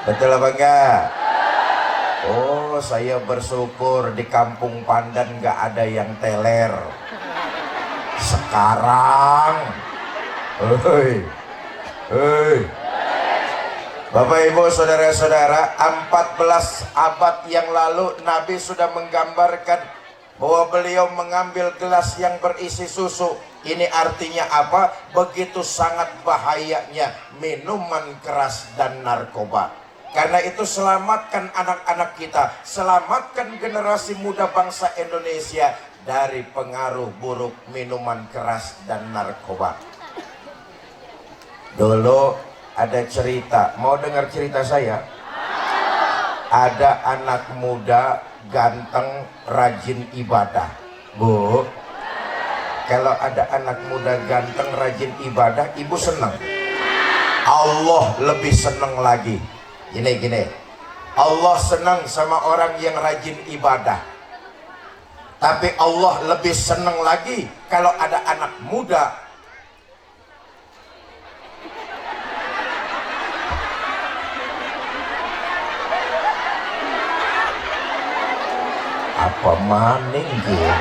Betul apa enggak? Oh, saya bersyukur di Kampung Pandan nggak ada yang teler. Sekarang, Hei. Bapak Ibu saudara-saudara, 14 abad yang lalu Nabi sudah menggambarkan bahwa beliau mengambil gelas yang berisi susu. Ini artinya apa? Begitu sangat bahayanya minuman keras dan narkoba. Karena itu selamatkan anak-anak kita, selamatkan generasi muda bangsa Indonesia dari pengaruh buruk minuman keras dan narkoba. Dulu ada cerita, mau dengar cerita saya? Ada anak muda ganteng rajin ibadah. Bu, kalau ada anak muda ganteng rajin ibadah, ibu senang. Allah lebih senang lagi. Gini, Allah senang sama orang yang rajin ibadah. Tapi Allah lebih senang lagi kalau ada anak muda apa maning gitu.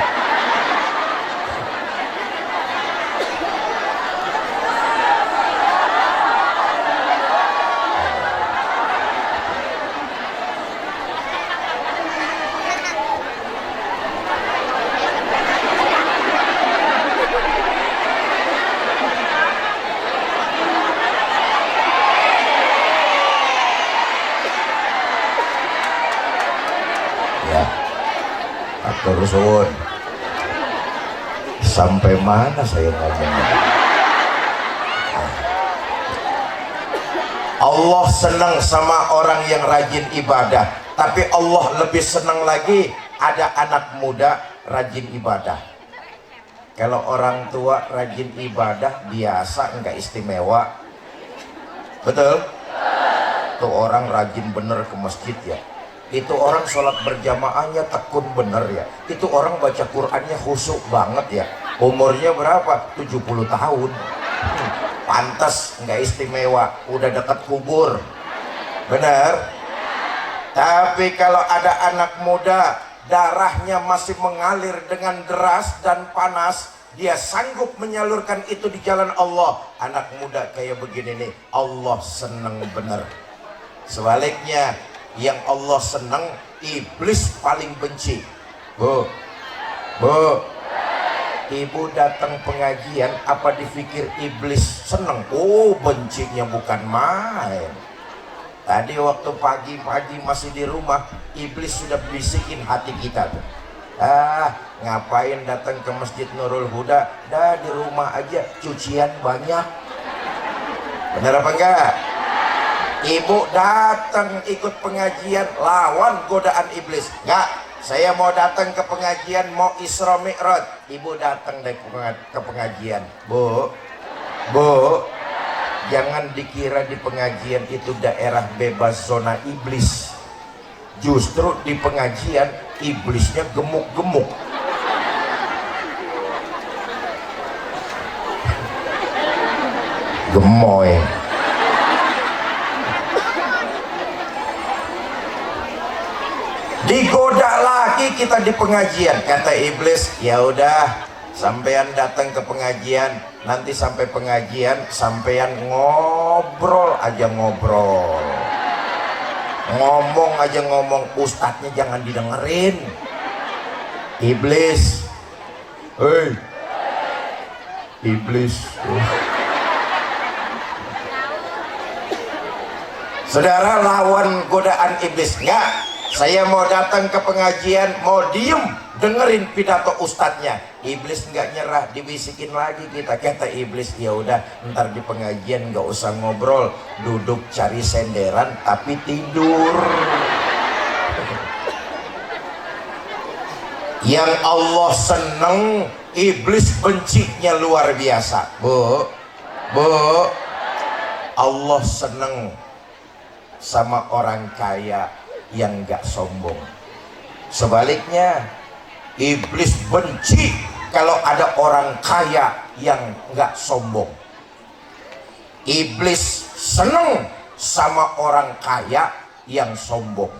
Terus sampai mana saya ngomongnya? Allah senang sama orang yang rajin ibadah, tapi Allah lebih senang lagi ada anak muda rajin ibadah. Kalau orang tua rajin ibadah biasa, enggak istimewa. Betul? Tuh orang rajin bener ke masjid ya. Itu orang sholat berjamaahnya tekun bener ya. Itu orang baca Qur'annya khusyuk banget ya. Umurnya berapa? 70 tahun. Pantas, nggak istimewa, udah dekat kubur. Bener? Tapi kalau ada anak muda darahnya masih mengalir dengan deras dan panas, dia sanggup menyalurkan itu di jalan Allah. Anak muda kayak begini nih, Allah seneng bener. Sebaliknya, yang Allah senang, iblis paling benci. Bu, ibu datang pengajian, apa dipikir iblis senang? Oh, bencinya bukan main. Tadi waktu pagi-pagi masih di rumah, iblis sudah bisikin hati kita tuh. Ngapain datang ke Masjid Nurul Huda? Dah di rumah aja, cucian banyak. Benar apa enggak? Ibu datang ikut pengajian, lawan godaan iblis. Enggak, saya mau datang ke pengajian, mau Isra Mi'raj. Ibu datang deh ke pengajian. Bu, jangan dikira di pengajian itu daerah bebas zona iblis. Justru di pengajian iblisnya gemuk-gemuk. Gemoy. Digoda lagi kita di pengajian, kata iblis, ya udah sampean datang ke pengajian, nanti sampai pengajian sampean ngobrol aja ngobrol, ngomong aja ngomong, ustadznya jangan didengerin. Iblis, hei, iblis. Saudara, lawan godaan iblis. Enggak, saya mau datang ke pengajian, mau diem dengerin pidato ustadznya. Iblis nggak nyerah, dibisikin lagi kita. Kata iblis, ya udah ntar di pengajian nggak usah ngobrol, duduk cari senderan tapi tidur. Yang Allah seneng, iblis bencinya luar biasa. Bu, Allah seneng sama orang kaya yang gak sombong. Sebaliknya, iblis benci kalau ada orang kaya yang gak sombong. Iblis seneng sama orang kaya yang sombong.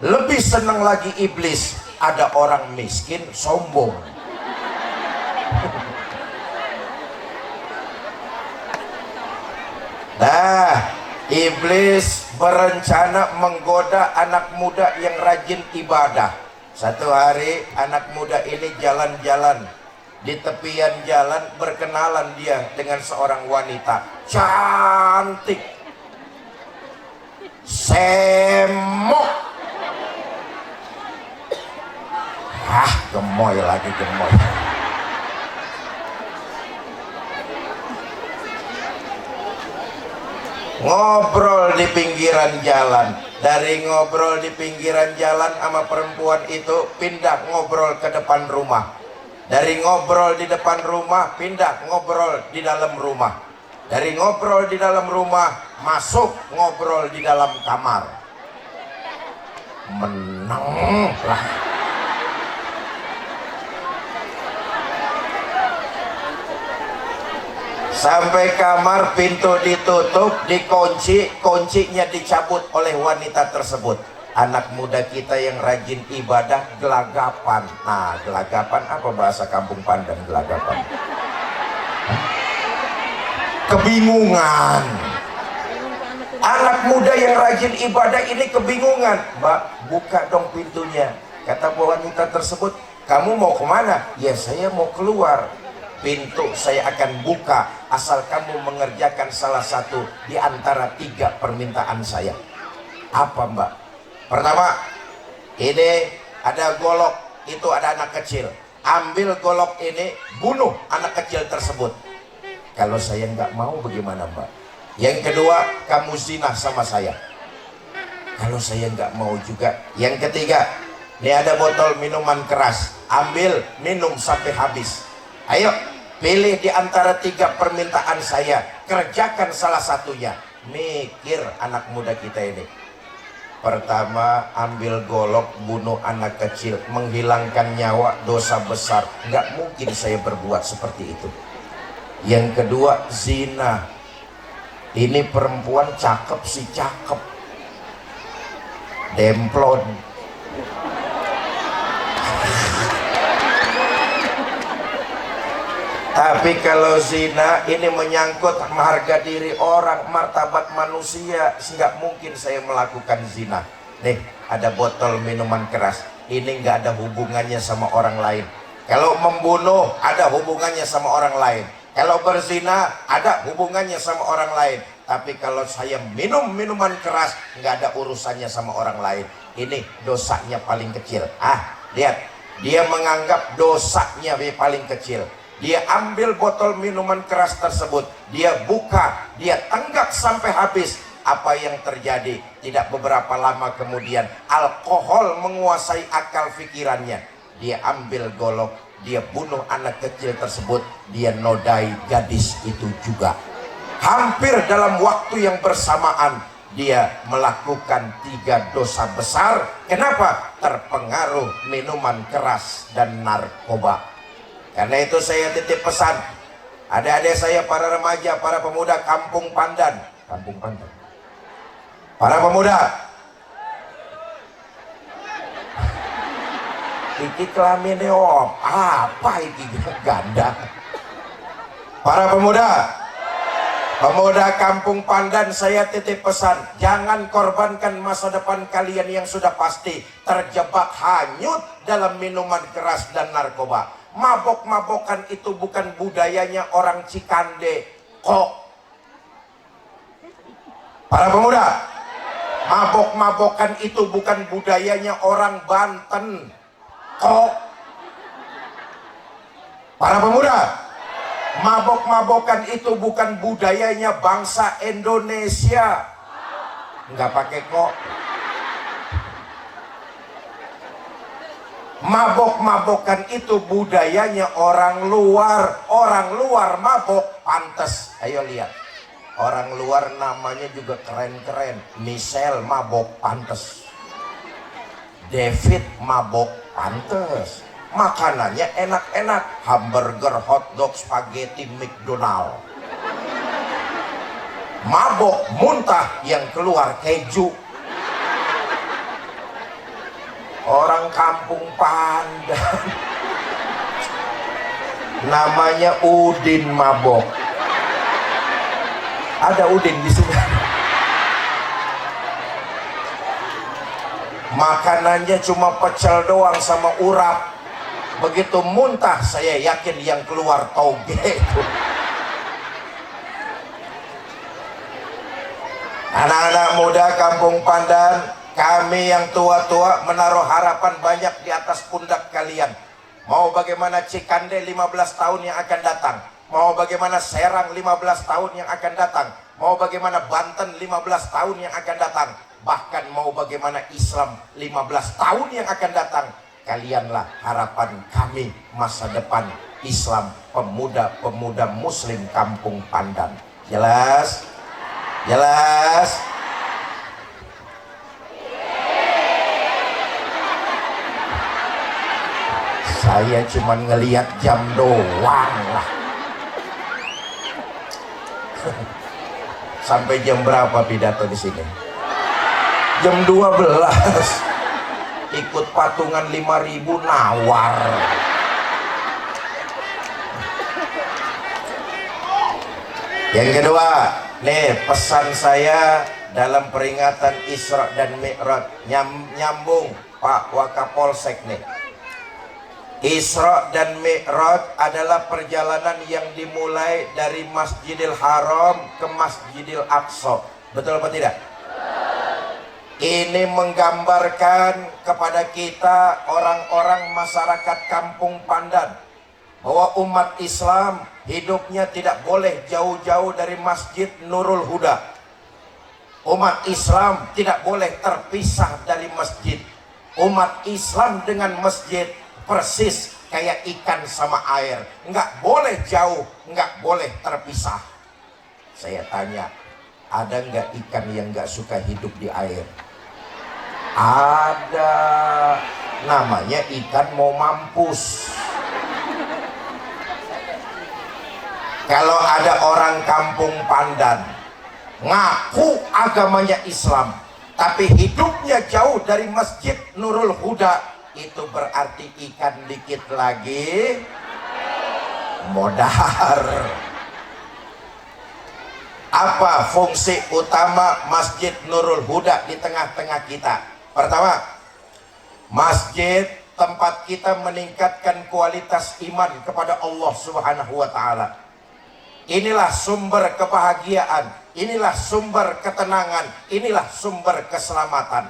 Lebih seneng lagi iblis ada orang miskin sombong. Nah, iblis berencana menggoda anak muda yang rajin ibadah. Satu hari anak muda ini jalan-jalan di tepian jalan, berkenalan dia dengan seorang wanita cantik, semok. Gemoy lagi, gemoy. Ngobrol di pinggiran jalan. Dari ngobrol di pinggiran jalan sama perempuan itu, pindah ngobrol ke depan rumah. Dari ngobrol di depan rumah, pindah ngobrol di dalam rumah. Dari ngobrol di dalam rumah, masuk ngobrol di dalam kamar. Menang lah. Sampai kamar, pintu ditutup, dikunci, kuncinya dicabut oleh wanita tersebut. Anak muda kita yang rajin ibadah gelagapan. Nah, gelagapan apa bahasa kampung Pandan? Gelagapan, kebingungan. Anak muda yang rajin ibadah ini kebingungan. Mbak, buka dong pintunya. Kata wanita tersebut, kamu mau kemana? Ya, saya mau keluar. Pintu saya akan buka asal kamu mengerjakan salah satu di antara 3 permintaan saya. Apa, Mbak? Pertama, ini ada golok, itu ada anak kecil. Ambil golok ini, bunuh anak kecil tersebut. Kalau saya nggak mau bagaimana, Mbak? Yang kedua, kamu zina sama saya. Kalau saya nggak mau juga. Yang ketiga, ini ada botol minuman keras. Ambil, minum sampai habis. Ayo, pilih di antara 3 permintaan saya, kerjakan salah satunya. Mikir anak muda kita ini. Pertama, ambil golok, bunuh anak kecil, menghilangkan nyawa, dosa besar. Nggak mungkin saya berbuat seperti itu. Yang kedua, zina. Ini perempuan cakep sih, cakep, demplon. Tapi kalau zina ini menyangkut harga diri orang, martabat manusia, nggak mungkin saya melakukan zina. Nih, ada botol minuman keras. Ini nggak ada hubungannya sama orang lain. Kalau membunuh ada hubungannya sama orang lain. Kalau berzina ada hubungannya sama orang lain. Tapi kalau saya minum minuman keras, nggak ada urusannya sama orang lain. Ini dosanya paling kecil. Lihat, dia menganggap dosanya paling kecil. Dia ambil botol minuman keras tersebut, dia buka, dia tenggak sampai habis. Apa yang terjadi? Tidak beberapa lama kemudian, alkohol menguasai akal pikirannya. Dia ambil golok, dia bunuh anak kecil tersebut, dia nodai gadis itu juga. Hampir dalam waktu yang bersamaan, dia melakukan 3 dosa besar. Kenapa? Terpengaruh minuman keras dan narkoba. Karena itu saya titip pesan, adik-adik saya, para remaja, para pemuda Kampung Pandan. Kampung Pandan. Para pemuda, iki kelaminnya apa iki ganda. Para pemuda, pemuda Kampung Pandan, saya titip pesan, jangan korbankan masa depan kalian yang sudah pasti terjebak hanyut dalam minuman keras dan narkoba. Mabok-mabokan itu bukan budayanya orang Cikande kok. Para pemuda, mabok-mabokan itu bukan budayanya orang Banten kok. Para pemuda, mabok-mabokan itu bukan budayanya bangsa Indonesia. Nggak pakai kok. Mabok-mabokan itu budayanya orang luar. Orang luar mabok pantes. Ayo lihat, orang luar namanya juga keren-keren. Michelle mabok pantes, David mabok pantes, makanannya enak-enak, hamburger, hotdog, spaghetti, McDonald. Mabok muntah yang keluar keju. Orang Kampung Pandan namanya Udin mabok. Ada Udin di sini. Makanannya cuma pecel doang sama urap. Begitu muntah saya yakin yang keluar toge itu. Anak-anak muda Kampung Pandan, kami yang tua-tua menaruh harapan banyak di atas pundak kalian. Mau bagaimana Cikande 15 tahun yang akan datang, mau bagaimana Serang 15 tahun yang akan datang, mau bagaimana Banten 15 tahun yang akan datang, bahkan mau bagaimana Islam 15 tahun yang akan datang. Kalianlah harapan kami masa depan Islam, pemuda-pemuda Muslim Kampung Pandan. Jelas? Jelas? Saya cuma ngelihat jam doang lah. Sampai jam berapa pidato di sini? Jam 12. Ikut patungan 5.000 nawar. Yang kedua, nih pesan saya dalam peringatan Isra dan Mi'raj, nyambung Pak Wakapolsek nih. Isra dan Mi'raj adalah perjalanan yang dimulai dari Masjidil Haram ke Masjidil Aqsa. Betul apa tidak? Ini menggambarkan kepada kita orang-orang masyarakat Kampung Pandan bahwa umat Islam hidupnya tidak boleh jauh-jauh dari Masjid Nurul Huda. Umat Islam tidak boleh terpisah dari masjid. Umat Islam dengan masjid persis kayak ikan sama air, nggak boleh jauh, nggak boleh terpisah. Saya tanya, ada nggak ikan yang nggak suka hidup di air? Ada, namanya ikan mau mampus. Kalau ada orang Kampung Pandan ngaku agamanya Islam tapi hidupnya jauh dari Masjid Nurul Huda, itu berarti ikan dikit lagi modar. Apa fungsi utama Masjid Nurul Huda di tengah-tengah kita? Pertama, masjid tempat kita meningkatkan kualitas iman kepada Allah Subhanahu wa Ta'ala. Inilah sumber kebahagiaan, inilah sumber ketenangan, inilah sumber keselamatan.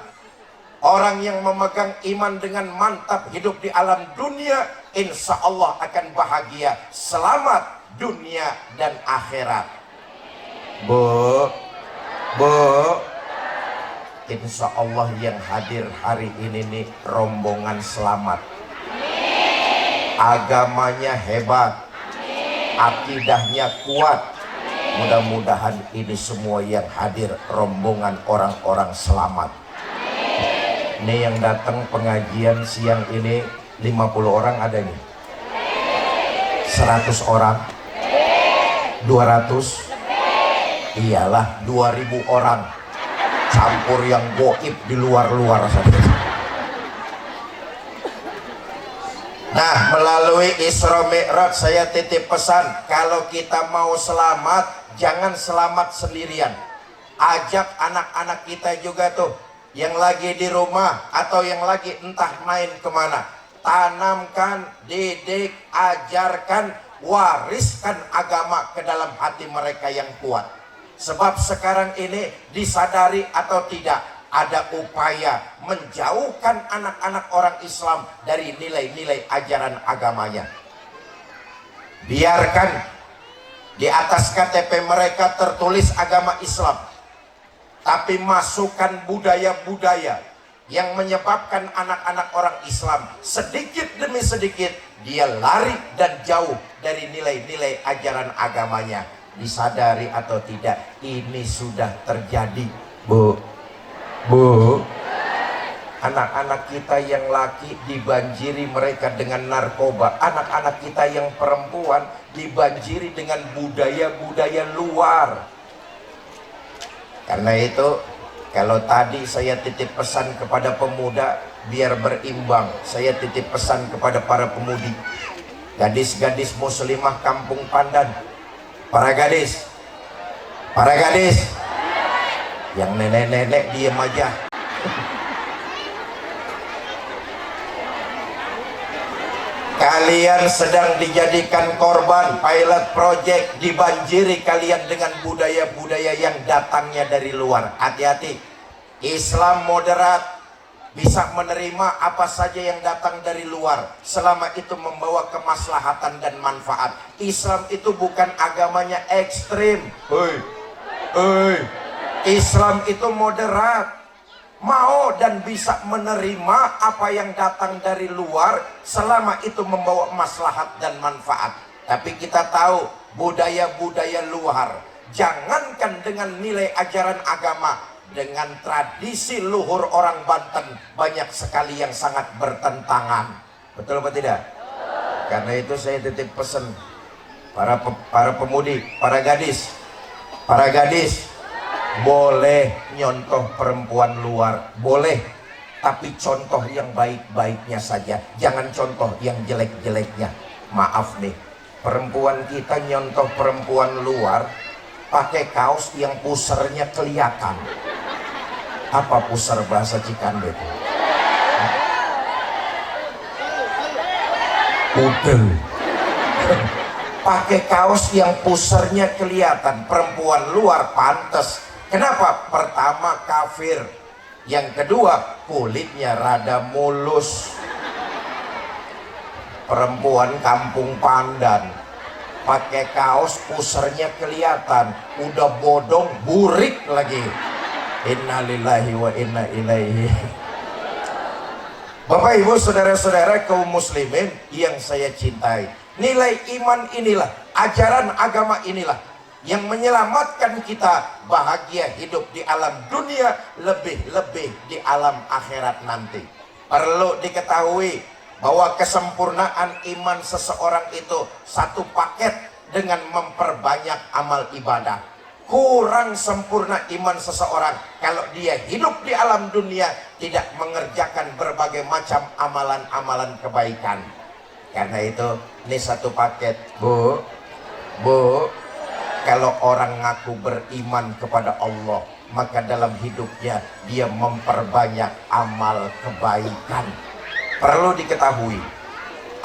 Orang yang memegang iman dengan mantap hidup di alam dunia, insya Allah akan bahagia, selamat dunia dan akhirat. Bu, insya Allah yang hadir hari ini nih rombongan selamat. Agamanya hebat, akidahnya kuat. Mudah-mudahan ini semua yang hadir rombongan orang-orang selamat. Ini yang datang pengajian siang ini 50 orang ada nih. 100 orang, 200, iyalah 2000 orang. Campur yang goib di luar-luar saja. Nah, melalui Isra Mi'raj saya titip pesan, kalau kita mau selamat, jangan selamat sendirian. Ajak anak-anak kita juga tuh, yang lagi di rumah atau yang lagi entah main kemana. Tanamkan, didik, ajarkan, wariskan agama ke dalam hati mereka yang kuat. Sebab sekarang ini disadari atau tidak, ada upaya menjauhkan anak-anak orang Islam dari nilai-nilai ajaran agamanya. Biarkan di atas KTP mereka tertulis agama Islam, tapi masukkan budaya-budaya yang menyebabkan anak-anak orang Islam sedikit demi sedikit dia lari dan jauh dari nilai-nilai ajaran agamanya. Disadari atau tidak, ini sudah terjadi, Bu. Anak-anak kita yang laki dibanjiri mereka dengan narkoba. Anak-anak kita yang perempuan dibanjiri dengan budaya-budaya luar. Karena itu, kalau tadi saya titip pesan kepada pemuda biar berimbang, saya titip pesan kepada para pemudi, gadis-gadis muslimah Kampung Pandan. Para gadis, Para gadis, yang nenek-nenek diem aja. Kalian sedang dijadikan korban pilot project, dibanjiri kalian dengan budaya-budaya yang datangnya dari luar. Hati-hati, Islam moderat, bisa menerima apa saja yang datang dari luar selama itu membawa kemaslahatan dan manfaat. Islam itu bukan agamanya ekstrim. Islam itu moderat, mau dan bisa menerima apa yang datang dari luar selama itu membawa maslahat dan manfaat. Tapi kita tahu budaya-budaya luar, jangankan dengan nilai ajaran agama, dengan tradisi luhur orang Banten banyak sekali yang sangat bertentangan. Betul apa tidak? Karena itu saya titip pesan para pemudi, para gadis, boleh nyontoh perempuan luar, boleh, tapi contoh yang baik-baiknya saja, jangan contoh yang jelek-jeleknya. Maaf nih, perempuan kita nyontoh perempuan luar pakai kaos yang pusernya kelihatan. Apa puser bahasa Cikande itu? Udel. Pakai kaos yang pusernya kelihatan. Perempuan luar pantas. Kenapa? Pertama kafir, yang kedua kulitnya rada mulus. Perempuan kampung Pandan pakai kaos pusernya kelihatan, udah bodong burik lagi. Innalillahi wa inna ilaihi. Bapak Ibu saudara-saudara kaum muslimin yang saya cintai, nilai iman inilah, ajaran agama inilah yang menyelamatkan kita bahagia hidup di alam dunia, lebih-lebih di alam akhirat nanti. Perlu diketahui bahwa kesempurnaan iman seseorang itu satu paket dengan memperbanyak amal ibadah. Kurang sempurna iman seseorang kalau dia hidup di alam dunia tidak mengerjakan berbagai macam amalan-amalan kebaikan. Karena itu ini satu paket. Bu, kalau orang ngaku beriman kepada Allah, maka dalam hidupnya dia memperbanyak amal kebaikan. Perlu diketahui,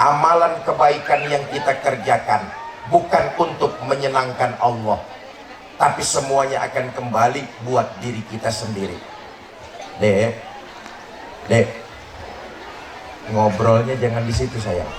amalan kebaikan yang kita kerjakan bukan untuk menyenangkan Allah, tapi semuanya akan kembali buat diri kita sendiri. Dek, ngobrolnya jangan di situ sayang.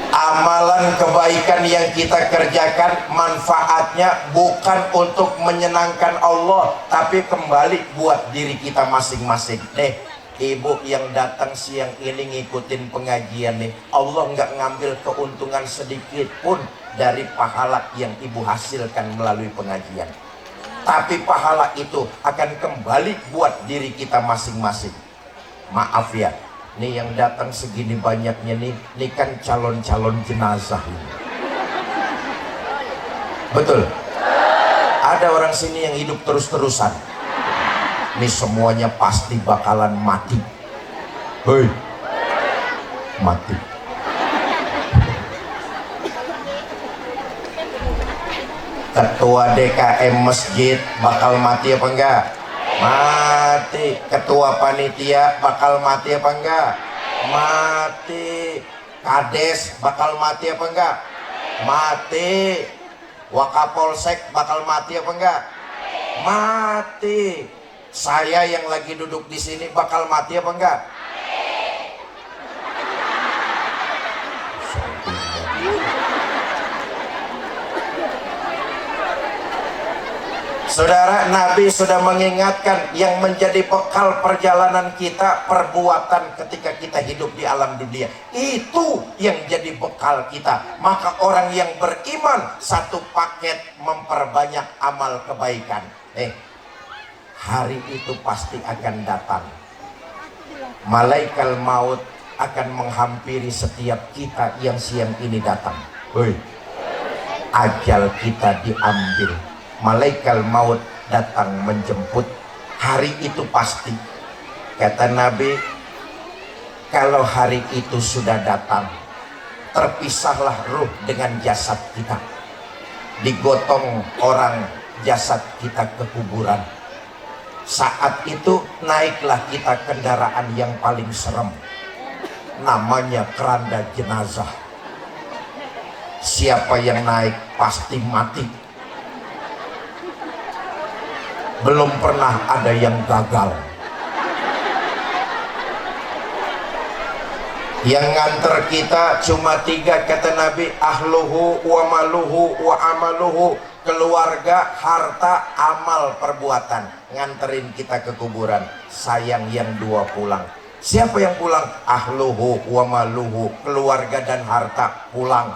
Amalan kebaikan yang kita kerjakan manfaatnya bukan untuk menyenangkan Allah, tapi kembali buat diri kita masing-masing. Ibu yang datang siang ini ngikutin pengajian nih, Allah nggak ngambil keuntungan sedikit pun dari pahala yang ibu hasilkan melalui pengajian, tapi pahala itu akan kembali buat diri kita masing-masing. Maaf ya, nih yang datang segini banyaknya nih kan calon-calon jenazah ini. Betul? Ada orang sini yang hidup terus-terusan. Ini semuanya pasti bakalan mati. Hei, mati. Ketua DKM masjid bakal mati apa enggak? Mati. Ketua panitia bakal mati apa enggak? Mati. Kades bakal mati apa enggak? Mati. Wakapolsek bakal mati apa enggak? Mati. Saya yang lagi duduk di sini bakal mati apa enggak? Saudara, Nabi sudah mengingatkan yang menjadi bekal perjalanan kita, perbuatan ketika kita hidup di alam dunia. Itu yang jadi bekal kita. Maka orang yang beriman satu paket memperbanyak amal kebaikan. Hari itu pasti akan datang. Malaikat maut akan menghampiri setiap kita yang siang ini datang. Ajal kita diambil. Malaikat maut datang menjemput. Hari itu pasti. Kata Nabi, Kalau hari itu sudah datang, terpisahlah ruh dengan jasad kita, digotong orang jasad kita ke kuburan. Saat itu naiklah kita kendaraan yang paling serem, namanya keranda jenazah. Siapa yang naik pasti mati. Belum pernah ada yang gagal. Yang nganter kita cuma 3 kata Nabi, ahluhu wa maluhu wa amaluhu, keluarga, harta, amal, perbuatan. Nganterin kita ke kuburan. Sayang yang 2 pulang. Siapa yang pulang? Ahluhu wa maluhu, keluarga dan harta pulang.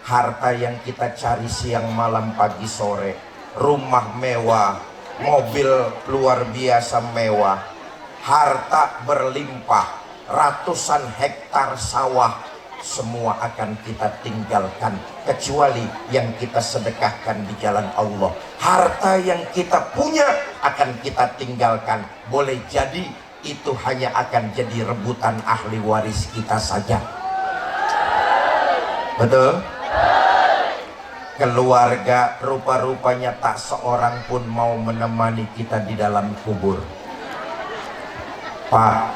Harta yang kita cari siang malam pagi sore, rumah mewah, mobil luar biasa mewah, harta berlimpah, ratusan hektar sawah, semua akan kita tinggalkan kecuali yang kita sedekahkan di jalan Allah. Harta yang kita punya akan kita tinggalkan. Boleh jadi itu hanya akan jadi rebutan ahli waris kita saja. Betul? Keluarga rupa-rupanya tak seorang pun mau menemani kita di dalam kubur. Pak,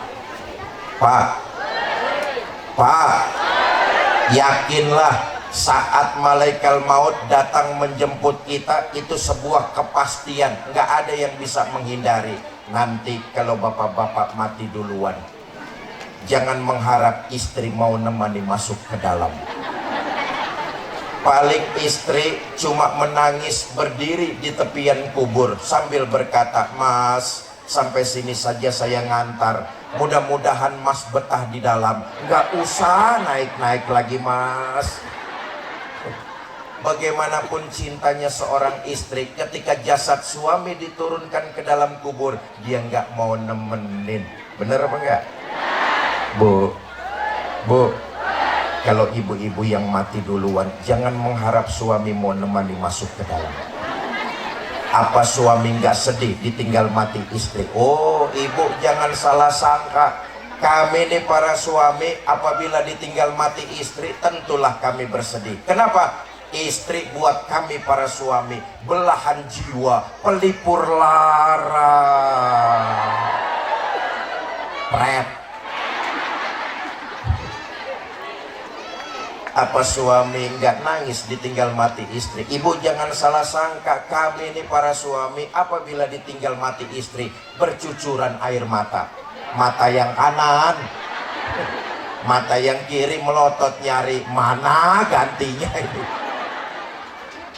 yakinlah saat malaikat maut datang menjemput kita itu sebuah kepastian, nggak ada yang bisa menghindari. Nanti kalau bapak-bapak mati duluan, jangan mengharap istri mau nemani masuk ke dalam. Paling istri cuma menangis berdiri di tepian kubur sambil berkata, "Mas, sampai sini saja saya ngantar, mudah-mudahan mas betah di dalam, nggak usah naik-naik lagi mas." Bagaimanapun cintanya seorang istri, ketika jasad suami diturunkan ke dalam kubur, dia nggak mau nemenin. Bener apa enggak? Bu, kalau ibu-ibu yang mati duluan, jangan mengharap suami mau nemani masuk ke dalam. Apa suami nggak sedih ditinggal mati istri? Oh, ibu jangan salah sangka. Kami ini para suami apabila ditinggal mati istri, tentulah kami bersedih. Kenapa? Istri buat kami para suami belahan jiwa, pelipur lara. Pret. Apa suami nggak nangis ditinggal mati istri? Ibu jangan salah sangka, kami ini para suami apabila ditinggal mati istri bercucuran air mata. Mata yang kanan, mata yang kiri melotot nyari mana gantinya itu.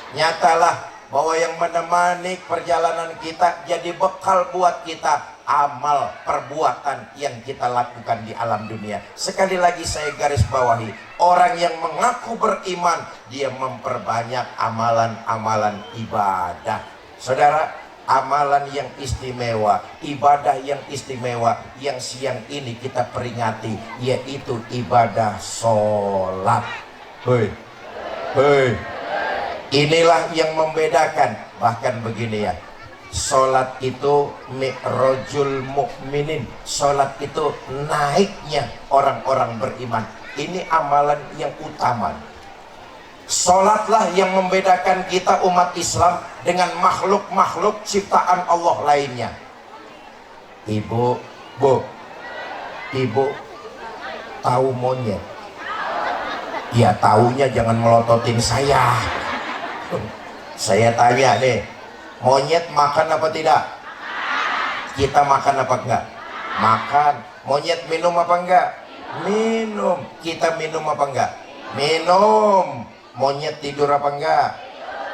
Nyatalah bahwa yang menemani perjalanan kita jadi bekal buat kita amal perbuatan yang kita lakukan di alam dunia. Sekali lagi saya garis bawahi, orang yang mengaku beriman dia memperbanyak amalan-amalan ibadah. Saudara, amalan yang istimewa, ibadah yang istimewa yang siang ini kita peringati, yaitu ibadah sholat. Inilah yang membedakan. Bahkan begini ya, sholat itu mi'rajul mukminin, sholat itu naiknya orang-orang beriman. Ini amalan yang utama. Sholatlah yang membedakan kita umat Islam dengan makhluk-makhluk ciptaan Allah lainnya. Ibu tahu monyet? Ya taunya jangan melototin saya. Saya tanya nih, monyet makan apa tidak? Kita makan apa enggak? Makan. Monyet minum apa enggak? Minum. Kita minum apa enggak? Minum. Monyet tidur apa enggak?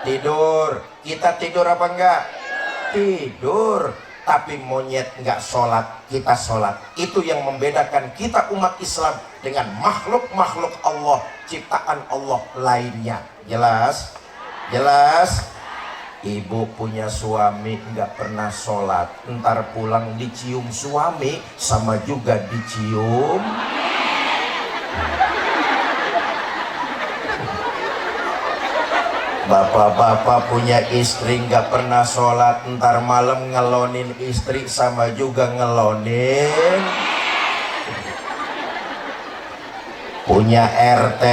Tidur. Kita tidur apa enggak? Tidur. Tapi monyet enggak sholat, kita sholat. Itu yang membedakan kita umat Islam dengan makhluk-makhluk Allah, ciptaan Allah lainnya. Jelas? Jelas? Ibu punya suami nggak pernah sholat, ntar pulang dicium suami sama juga dicium. Bapak-bapak punya istri nggak pernah sholat, ntar malam ngelonin istri sama juga ngelonin. Punya RT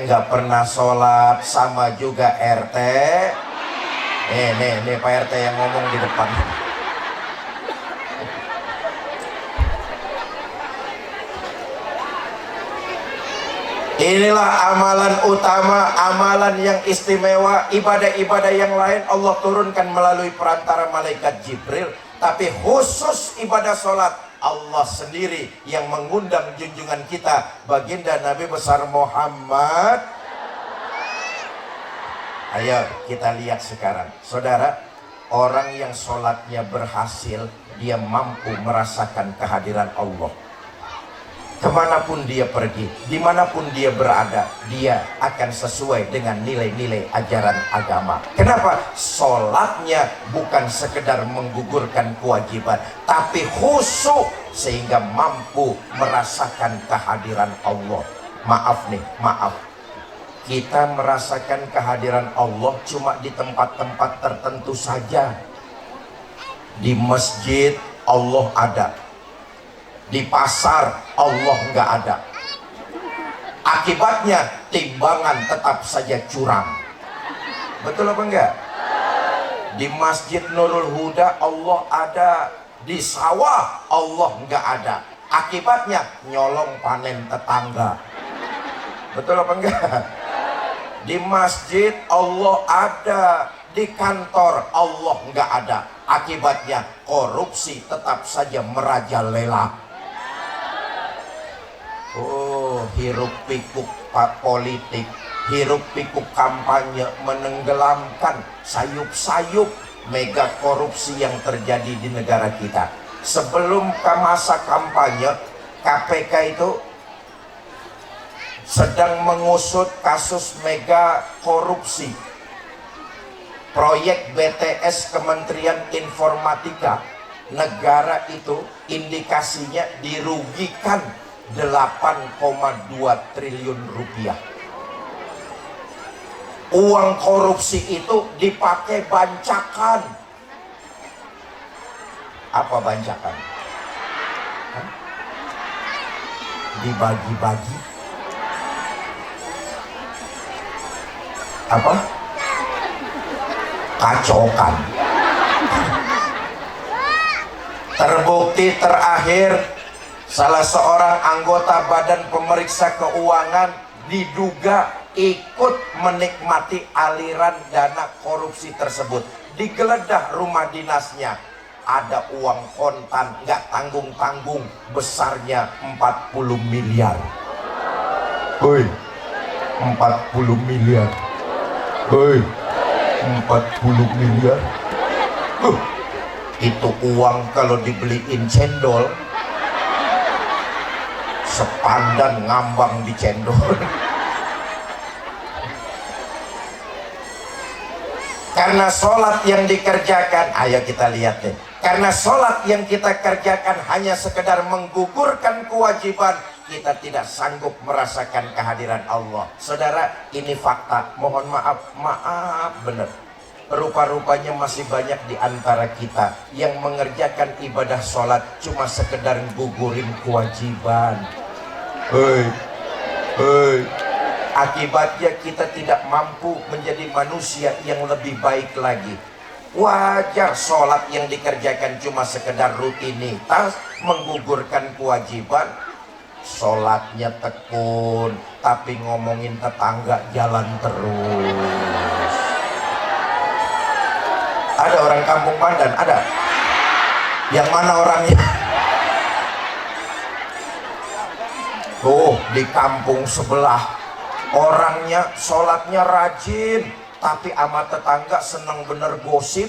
nggak pernah sholat, sama juga RT. Nih Pak RT yang ngomong di depan. Inilah amalan utama, amalan yang istimewa. Ibadah-ibadah yang lain Allah turunkan melalui perantara malaikat Jibril, tapi khusus ibadah sholat Allah sendiri yang mengundang junjungan kita baginda Nabi besar Muhammad. Ayo kita lihat sekarang, saudara, orang yang sholatnya berhasil, dia mampu merasakan kehadiran Allah. Kemanapun dia pergi, dimanapun dia berada, dia akan sesuai dengan nilai-nilai ajaran agama. Kenapa? Sholatnya bukan sekedar menggugurkan kewajiban, tapi khusyuk sehingga mampu merasakan kehadiran Allah. Maaf, kita merasakan kehadiran Allah cuma di tempat-tempat tertentu saja. Di masjid Allah ada, di pasar Allah nggak ada. Akibatnya timbangan tetap saja curang. Betul apa enggak? Di Masjid Nurul Huda Allah ada, di sawah Allah nggak ada. Akibatnya nyolong panen tetangga. Betul apa enggak? Di masjid Allah ada, di kantor Allah nggak ada. Akibatnya korupsi tetap saja merajalela. Oh, hiruk pikuk politik, hiruk pikuk kampanye menenggelamkan sayup-sayup mega korupsi yang terjadi di negara kita. Sebelum ke masa kampanye, KPK itu sedang mengusut kasus mega korupsi proyek BTS Kementerian Informatika. Negara itu indikasinya dirugikan 8,2 triliun rupiah. Uang korupsi itu dipakai bancakan. Apa bancakan? Hah? Dibagi-bagi. Apa? Kacokan. Terbukti terakhir, salah seorang anggota Badan Pemeriksa Keuangan diduga ikut menikmati aliran dana korupsi tersebut. Digeledah rumah dinasnya, ada uang kontan nggak tanggung-tanggung besarnya 40 miliar. Hoi, 40 miliar. Hoi, 40 miliar. Itu uang kalau dibeliin cendol sepandan ngambang di cendol. Karena sholat yang dikerjakan, ayo kita lihat deh, karena sholat yang kita kerjakan hanya sekedar menggugurkan kewajiban, kita tidak sanggup merasakan kehadiran Allah. Saudara, ini fakta. Mohon maaf bener, rupa-rupanya masih banyak di antara kita yang mengerjakan ibadah sholat cuma sekedar gugurin kewajiban. Akibatnya kita tidak mampu menjadi manusia yang lebih baik lagi. Wajar sholat yang dikerjakan cuma sekedar rutinitas, menggugurkan kewajiban. Sholatnya tekun, tapi ngomongin tetangga jalan terus. Ada orang kampung Pandan? Ada? Yang mana orangnya? Tuh, di kampung sebelah orangnya sholatnya rajin, tapi sama tetangga seneng bener gosip.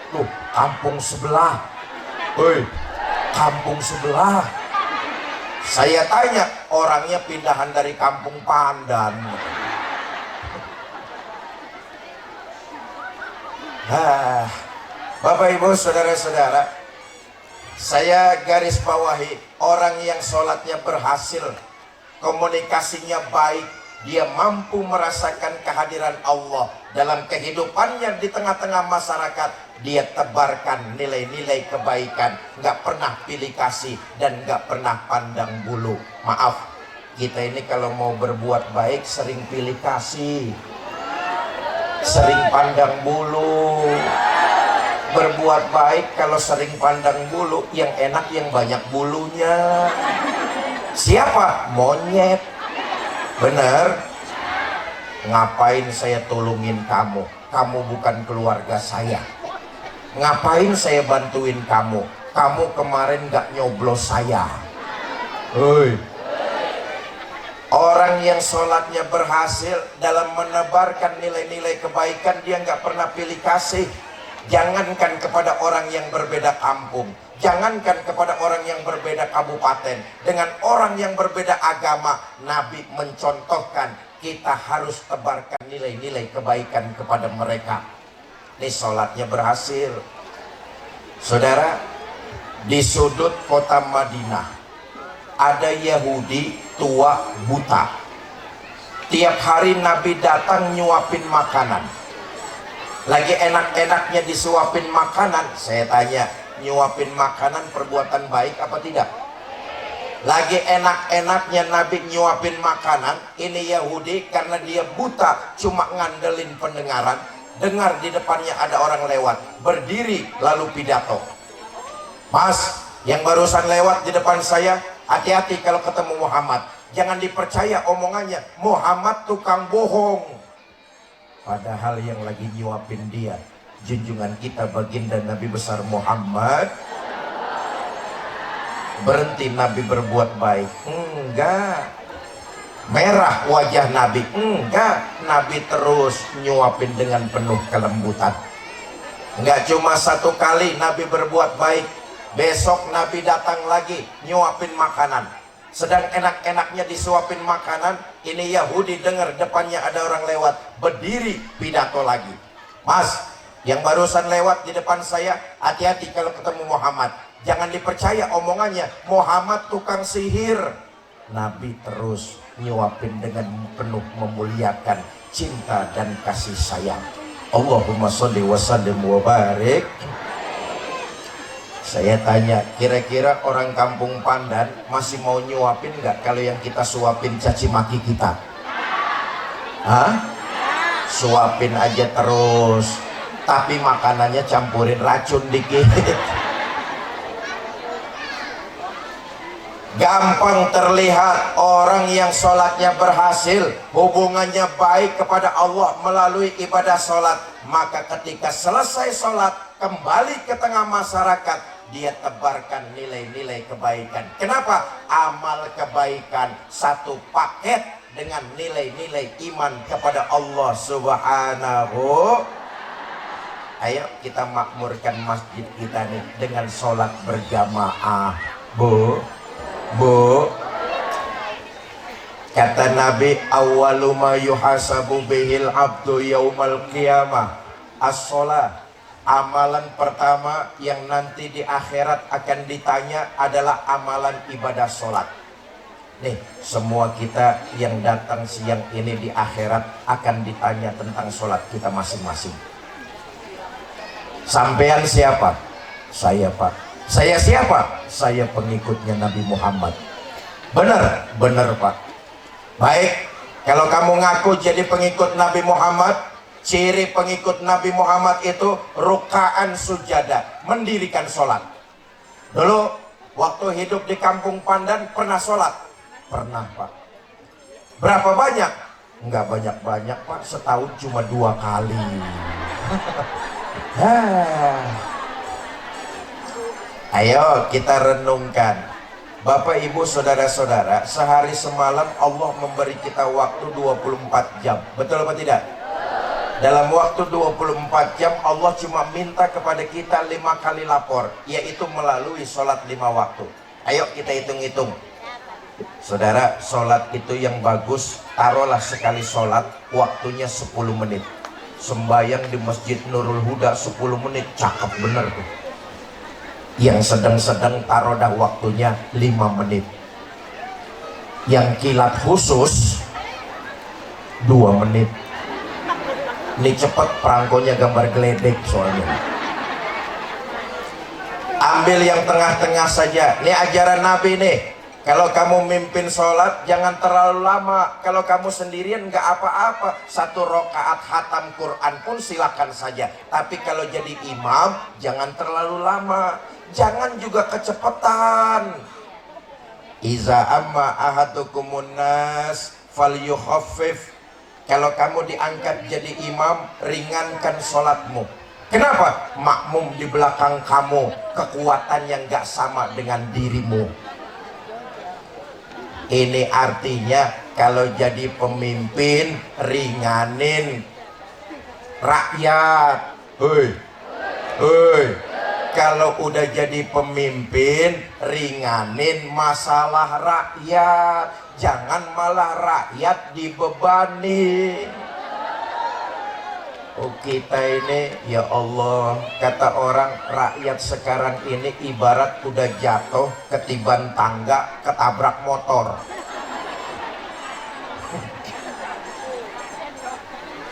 Tuh, kampung sebelah. Hei, kampung sebelah. Saya tanya, orangnya pindahan dari kampung Pandan. Bapak Ibu saudara-saudara, saya garis bawahi, orang yang sholatnya berhasil, komunikasinya baik, dia mampu merasakan kehadiran Allah dalam kehidupannya di tengah-tengah masyarakat. Dia tebarkan nilai-nilai kebaikan, nggak pernah pilih kasih dan nggak pernah pandang bulu. Maaf, Kita ini kalau mau berbuat baik sering pilih kasih, sering pandang bulu. Berbuat baik kalau sering pandang bulu, yang enak yang banyak bulunya. Siapa? Monyet. Bener? Ngapain saya tolongin kamu? Kamu bukan keluarga saya. Ngapain saya bantuin kamu? Kamu kemarin gak nyoblos saya. Hei. Orang yang sholatnya berhasil dalam menebarkan nilai-nilai kebaikan, dia nggak pernah pilih kasih. Jangankan kepada orang yang berbeda kampung, jangankan kepada orang yang berbeda kabupaten, dengan orang yang berbeda agama, Nabi mencontohkan kita harus tebarkan nilai-nilai kebaikan kepada mereka. Ini sholatnya berhasil. Saudara, di sudut kota Madinah ada Yahudi tua buta. Tiap hari Nabi datang nyuapin makanan. Lagi enak-enaknya disuapin makanan. Saya tanya, nyuapin makanan perbuatan baik apa tidak? Lagi enak-enaknya Nabi nyuapin makanan. Ini Yahudi karena dia buta, cuma ngandelin pendengaran. Dengar di depannya ada orang lewat, berdiri lalu pidato. Mas, yang barusan lewat di depan saya, hati-hati kalau ketemu Muhammad. Jangan dipercaya omongannya, Muhammad tukang bohong. Padahal yang lagi nyuapin dia junjungan kita baginda Nabi besar Muhammad. Berhenti Nabi berbuat baik? Enggak. Merah wajah Nabi? Enggak. Nabi terus nyuapin dengan penuh kelembutan. Enggak cuma satu kali Nabi berbuat baik, besok Nabi datang lagi nyuapin makanan. Sedang enak-enaknya disuapin makanan, ini Yahudi dengar depannya ada orang lewat, berdiri pidato lagi. Mas, yang barusan lewat di depan saya, hati-hati kalau ketemu Muhammad. Jangan dipercaya omongannya, Muhammad tukang sihir. Nabi terus nyuapin dengan penuh memuliakan cinta dan kasih sayang. Allahumma sholli wa sallim wa barik. Saya tanya, kira-kira orang kampung Pandan masih mau nyuapin nggak kalau yang kita suapin caci maki kita? Hah? Suapin aja terus, tapi makanannya campurin racun dikit. Gampang terlihat orang yang sholatnya berhasil, hubungannya baik kepada Allah melalui ibadah sholat. Maka ketika selesai sholat, kembali ke tengah masyarakat, dia tebarkan nilai-nilai kebaikan. Kenapa? Amal kebaikan satu paket dengan nilai-nilai iman kepada Allah Subhanahu. Ayo kita makmurkan masjid kita nih dengan sholat berjamaah. Bu, kata Nabi, awwalu ma yuhasabu bihil abdu yaumal qiyamah as-sholat. Amalan pertama yang nanti di akhirat akan ditanya adalah amalan ibadah sholat. Nih, semua kita yang datang siang ini di akhirat akan ditanya tentang sholat kita masing-masing. Sampean siapa? Saya, Pak. Saya siapa? Saya pengikutnya Nabi Muhammad. Benar? Benar, Pak. Baik, kalau kamu ngaku jadi pengikut Nabi Muhammad, ciri pengikut Nabi Muhammad itu rukaan sujada, mendirikan sholat. Dulu waktu hidup di kampung Pandan pernah sholat? Pernah, Pak. Berapa banyak? Enggak banyak-banyak, Pak. Setahun cuma 2 kali. Ayo kita renungkan. Bapak, Ibu, Saudara-saudara, sehari semalam Allah memberi kita waktu 24 jam. Betul apa tidak? Dalam waktu 24 jam Allah cuma minta kepada kita 5 kali lapor, yaitu melalui sholat 5 waktu. Ayo kita hitung-hitung. Saudara, sholat itu yang bagus, taruhlah sekali sholat waktunya 10 menit. Sembayang di Masjid Nurul Huda 10 menit, cakep bener tuh. Yang sedang-sedang taruh dah waktunya 5 menit. Yang kilat khusus 2 menit. Ini cepet, perangkonya gambar geledek soalnya. Ambil yang tengah-tengah saja. Ini ajaran Nabi nih. Kalau kamu mimpin sholat jangan terlalu lama. Kalau kamu sendirian nggak apa-apa, 1 rakaat khatam Quran pun silakan saja. Tapi kalau jadi imam jangan terlalu lama, jangan juga kecepatan. Iza amma ahadukumun nas falyukhaffif. Kalau kamu diangkat jadi imam, ringankan sholatmu. Kenapa? Makmum di belakang kamu kekuatan yang nggak sama dengan dirimu. Ini artinya kalau jadi pemimpin ringanin rakyat. Hei, hei. Kalau udah jadi pemimpin ringanin masalah rakyat. Jangan malah rakyat dibebani. Oh, kita ini ya Allah, kata orang rakyat sekarang ini ibarat udah jatuh ketiban tangga ketabrak motor.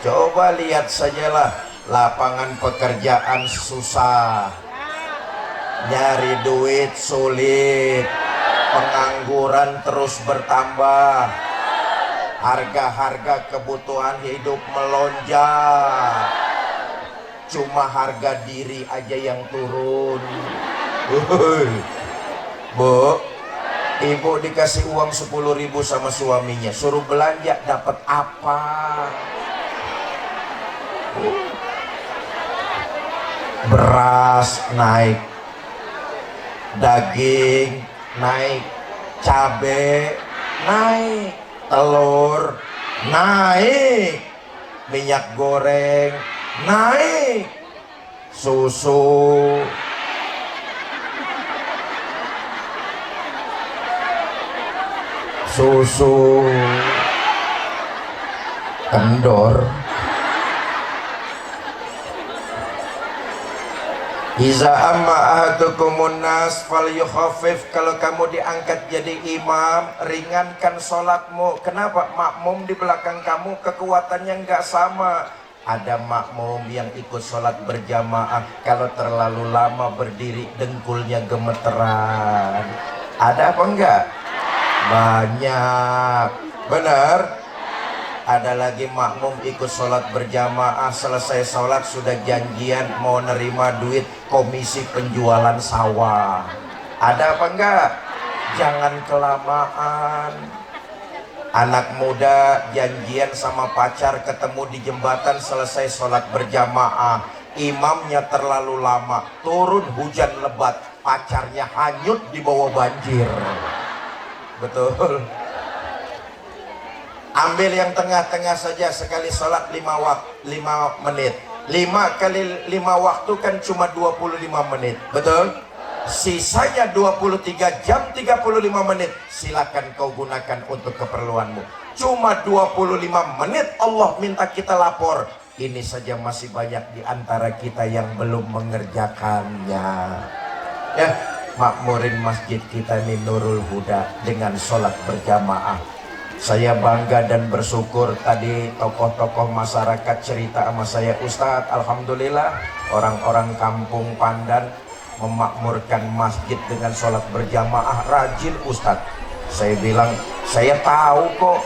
Coba lihat sajalah, lapangan pekerjaan susah, nyari duit sulit, pengangguran terus bertambah, harga-harga kebutuhan hidup melonjak, cuma harga diri aja yang turun. Bu, ibu dikasih uang 10.000 sama suaminya, suruh belanja, dapat apa? Beras naik, daging naik, cabai naik, telur naik, minyak goreng naik, susu kendor. Iza amma ahadukumun nas falyukhaffif. Kalau kamu diangkat jadi imam, ringankan sholatmu. Kenapa? Makmum di belakang kamu kekuatannya nggak sama. Ada makmum yang ikut sholat berjamaah, kalau terlalu lama berdiri dengkulnya gemeteran. Ada apa enggak? Banyak. Benar? Ada lagi makmum ikut sholat berjamaah, selesai sholat sudah janjian mau nerima duit komisi penjualan sawah. Ada apa enggak? Jangan kelamaan. Anak muda janjian sama pacar ketemu di jembatan, selesai sholat berjamaah, imamnya terlalu lama, turun hujan lebat, pacarnya hanyut di bawah banjir. Betul. Ambil yang tengah-tengah saja, sekali sholat 5 menit. 5 kali 5 waktu kan cuma 25 menit. Betul? Sisanya 23 jam 35 menit silakan kau gunakan untuk keperluanmu. Cuma 25 menit Allah minta kita lapor. Ini saja masih banyak di antara kita yang belum mengerjakannya. Ya, makmurin masjid kita ini Nurul Huda dengan sholat berjamaah. Saya bangga dan bersyukur tadi tokoh-tokoh masyarakat cerita sama saya, Ustadz, alhamdulillah orang-orang kampung Pandan memakmurkan masjid dengan sholat berjamaah rajin Ustadz. Saya bilang, saya tahu kok,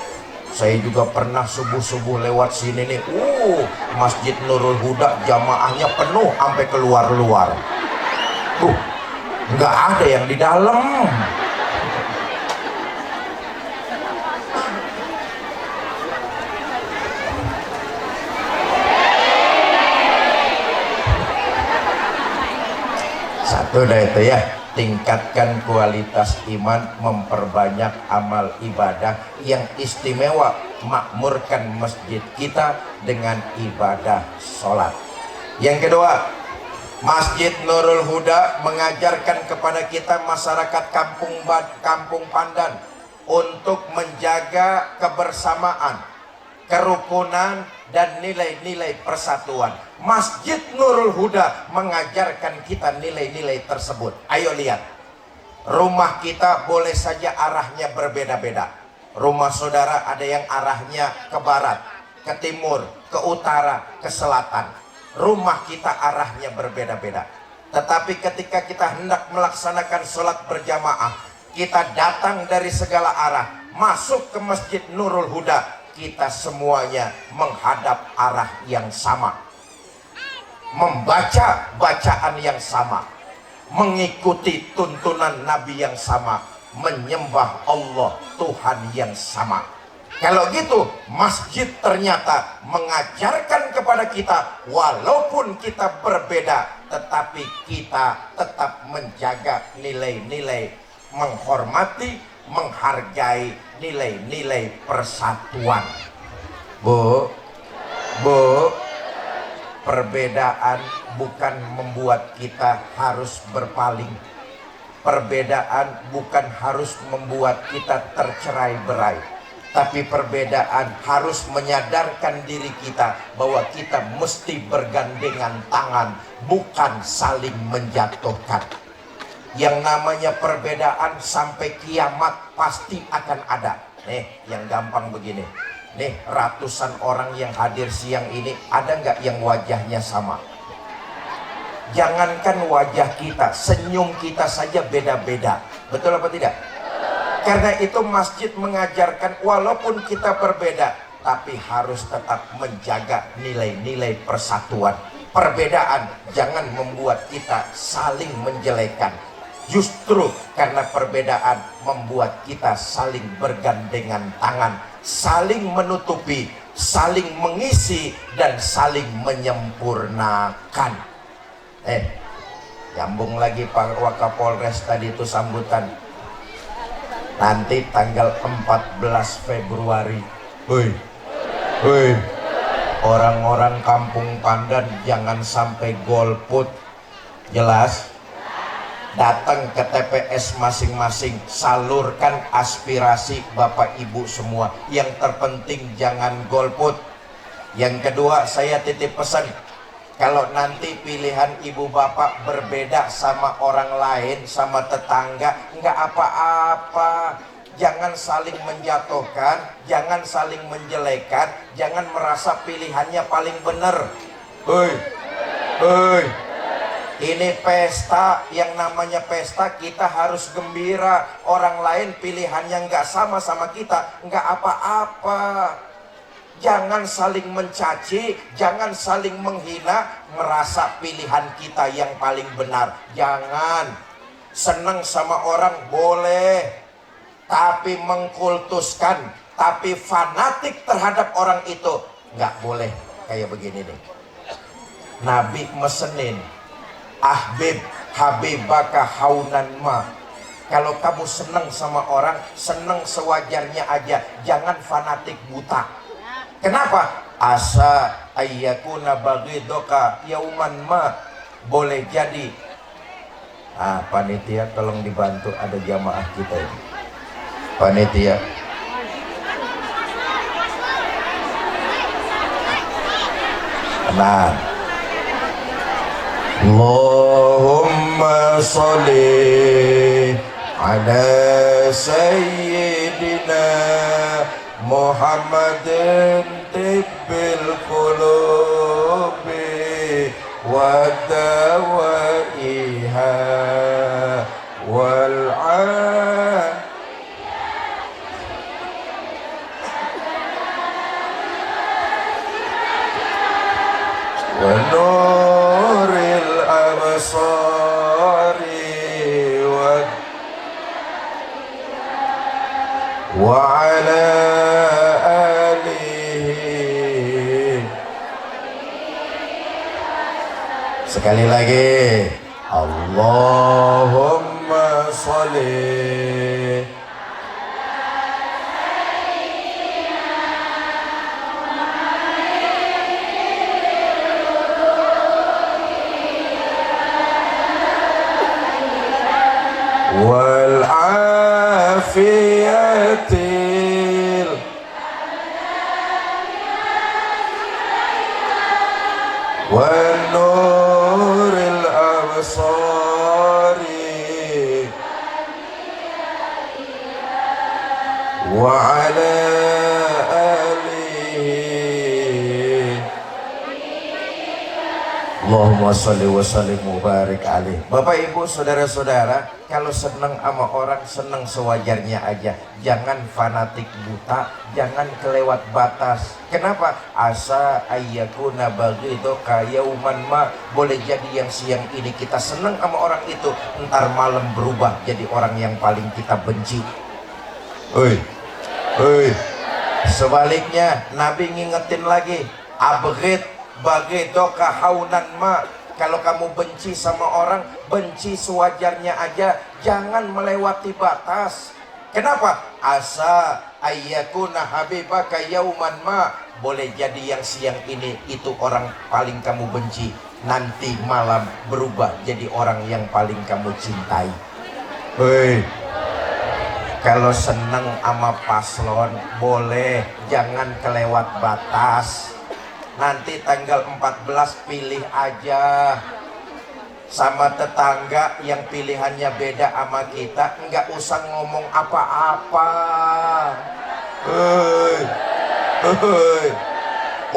saya juga pernah subuh-subuh lewat sini nih. Masjid Nurul Huda jamaahnya penuh sampai keluar-luar. Nggak ada yang di dalam. Satu dah itu ya, tingkatkan kualitas iman, memperbanyak amal ibadah yang istimewa, makmurkan masjid kita dengan ibadah sholat. Yang kedua, Masjid Nurul Huda mengajarkan kepada kita masyarakat kampung Pandan untuk menjaga kebersamaan, kerukunan, dan nilai-nilai persatuan. Masjid Nurul Huda mengajarkan kita nilai-nilai tersebut. Ayo lihat, rumah kita boleh saja arahnya berbeda-beda. Rumah saudara ada yang arahnya ke barat, ke timur, ke utara, ke selatan. Rumah kita arahnya berbeda-beda. Tetapi ketika kita hendak melaksanakan sholat berjamaah, kita datang dari segala arah, masuk ke Masjid Nurul Huda, kita semuanya menghadap arah yang sama, membaca bacaan yang sama, mengikuti tuntunan Nabi yang sama, menyembah Allah Tuhan yang sama. Kalau gitu, masjid ternyata mengajarkan kepada kita, walaupun kita berbeda, tetapi kita tetap menjaga nilai-nilai, menghormati, menghargai nilai-nilai persatuan. Bu, perbedaan bukan membuat kita harus berpaling. Perbedaan bukan harus membuat kita tercerai-berai. Tapi perbedaan harus menyadarkan diri kita bahwa kita mesti bergandengan tangan, bukan saling menjatuhkan. Yang namanya perbedaan sampai kiamat pasti akan ada. Nih, yang gampang begini. Nih, ratusan orang yang hadir siang ini, ada nggak yang wajahnya sama? Jangankan wajah kita, senyum kita saja beda-beda. Betul apa tidak? Karena itu masjid mengajarkan walaupun kita berbeda, tapi harus tetap menjaga nilai-nilai persatuan. Perbedaan jangan membuat kita saling menjelekan. Justru karena perbedaan membuat kita saling bergandengan tangan, saling menutupi, saling mengisi, dan saling menyempurnakan. Nyambung lagi Pak Wakapolres tadi itu sambutan. Nanti tanggal 14 Februari, orang-orang Kampung Pandan jangan sampai golput. Jelas? Datang ke TPS masing-masing, salurkan aspirasi Bapak Ibu semua. Yang terpenting jangan golput. Yang kedua, saya titip pesan, kalau nanti pilihan ibu bapak berbeda sama orang lain, sama tetangga, nggak apa-apa. Jangan saling menjatuhkan, jangan saling menjelekan, jangan merasa pilihannya paling benar. Ini pesta, yang namanya pesta kita harus gembira. Orang lain pilihannya nggak sama kita, nggak apa-apa. Jangan saling mencaci, jangan saling menghina, merasa pilihan kita yang paling benar. Jangan. Senang sama orang boleh, tapi mengkultuskan, tapi fanatik terhadap orang itu nggak boleh. Kayak begini nih, Nabi mesenin, ahbib habibaka haunan ma. Kalau kamu senang sama orang, senang sewajarnya aja, jangan fanatik buta. Kenapa? Asa ayyakuna baghidoka yauman ma. Boleh jadi. Panitia tolong dibantu, ada jamaah kita ini. Panitia. Nah. Allahumma sholli ala sayyidina Muhammadin tibbil qulubi wa dawaiha wal wa nuril absari wa ala sekali lagi, Allahumma sholli wal afiyatil wal nuril absari wa ala alihi Allahumma sholli wa sallim mubarak alaih. Bapak ibu saudara-saudara, kalau senang sama orang senang sewajarnya aja, jangan fanatik buta, jangan kelewat batas. Kenapa? Asa ayyakuna baghidu kayauman ma, boleh jadi yang siang ini kita senang sama orang itu, ntar malam berubah jadi orang yang paling kita benci. Sebaliknya Nabi ngingetin lagi, abghid bagidoka haunan ma, kalau kamu benci sama orang, benci sewajarnya aja, jangan melewati batas. Kenapa? Asa ayyakuna habibaka yauman ma, boleh jadi yang siang ini itu orang paling kamu benci, nanti malam berubah jadi orang yang paling kamu cintai. Kalau seneng sama paslon boleh, jangan kelewat batas. Nanti tanggal 14 pilih aja sama tetangga yang pilihannya beda sama kita, nggak usah ngomong apa-apa.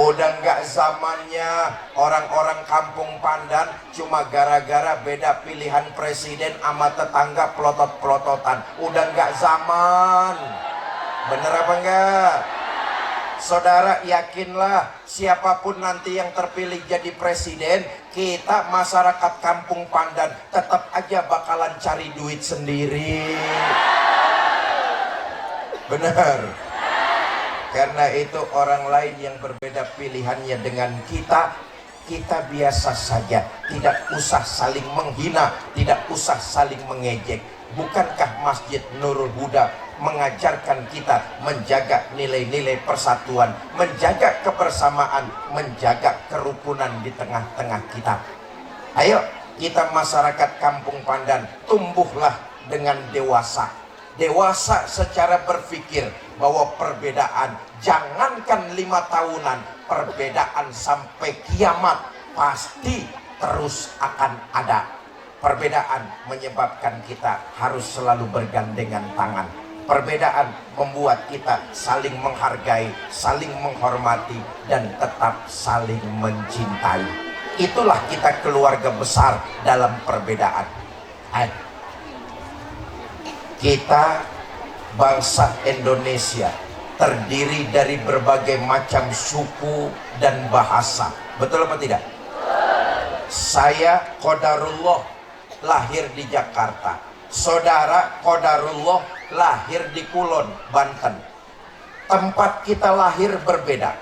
Udah nggak zamannya orang-orang kampung Pandan cuma gara-gara beda pilihan presiden sama tetangga pelotot-pelototan. Udah nggak zaman. Bener apa enggak? Saudara, yakinlah siapapun nanti yang terpilih jadi presiden, kita masyarakat kampung Pandan tetap aja bakalan cari duit sendiri. Benar. Karena itu orang lain yang berbeda pilihannya dengan kita, kita biasa saja, tidak usah saling menghina, tidak usah saling mengejek. Bukankah Masjid Nurul Huda mengajarkan kita menjaga nilai-nilai persatuan, menjaga kebersamaan, menjaga kerukunan di tengah-tengah kita? Ayo kita masyarakat kampung Pandan tumbuhlah dengan dewasa. Dewasa secara berpikir bahwa perbedaan, jangankan 5 tahunan, perbedaan sampai kiamat pasti terus akan ada. Perbedaan menyebabkan kita harus selalu bergandengan tangan. Perbedaan membuat kita saling menghargai, saling menghormati, dan tetap saling mencintai. Itulah kita keluarga besar dalam perbedaan. Kita bangsa Indonesia terdiri dari berbagai macam suku dan bahasa. Betul apa tidak? Saya qadarullah lahir di Jakarta. Saudara qadarullah lahir di Kulon, Banten. Tempat kita lahir berbeda.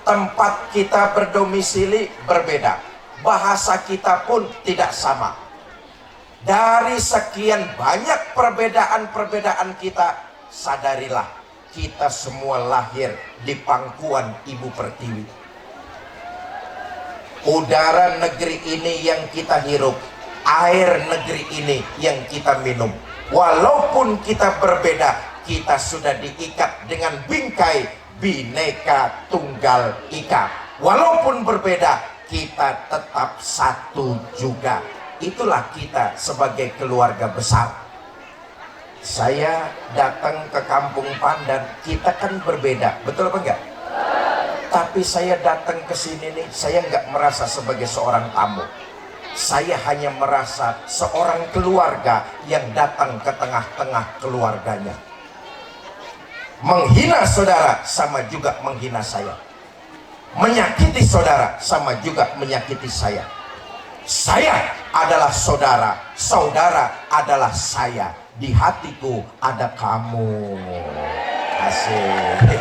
Tempat kita berdomisili berbeda. Bahasa kita pun tidak sama. Dari sekian banyak perbedaan-perbedaan kita, sadarilah kita semua lahir di pangkuan Ibu Pertiwi. Udara negeri ini yang kita hirup, air negeri ini yang kita minum. Walaupun kita berbeda, kita sudah diikat dengan bingkai Bhinneka Tunggal Ika. Walaupun berbeda, kita tetap satu juga. Itulah kita sebagai keluarga besar. Saya datang ke kampung Pandan, kita kan berbeda, betul apa enggak? Tapi saya datang ke sini nih, saya enggak merasa sebagai seorang tamu. Saya hanya merasa seorang keluarga yang datang ke tengah-tengah keluarganya. Menghina saudara sama juga menghina saya. Menyakiti saudara sama juga menyakiti saya. Saya adalah saudara, saudara adalah saya. Di hatiku ada kamu. Asik.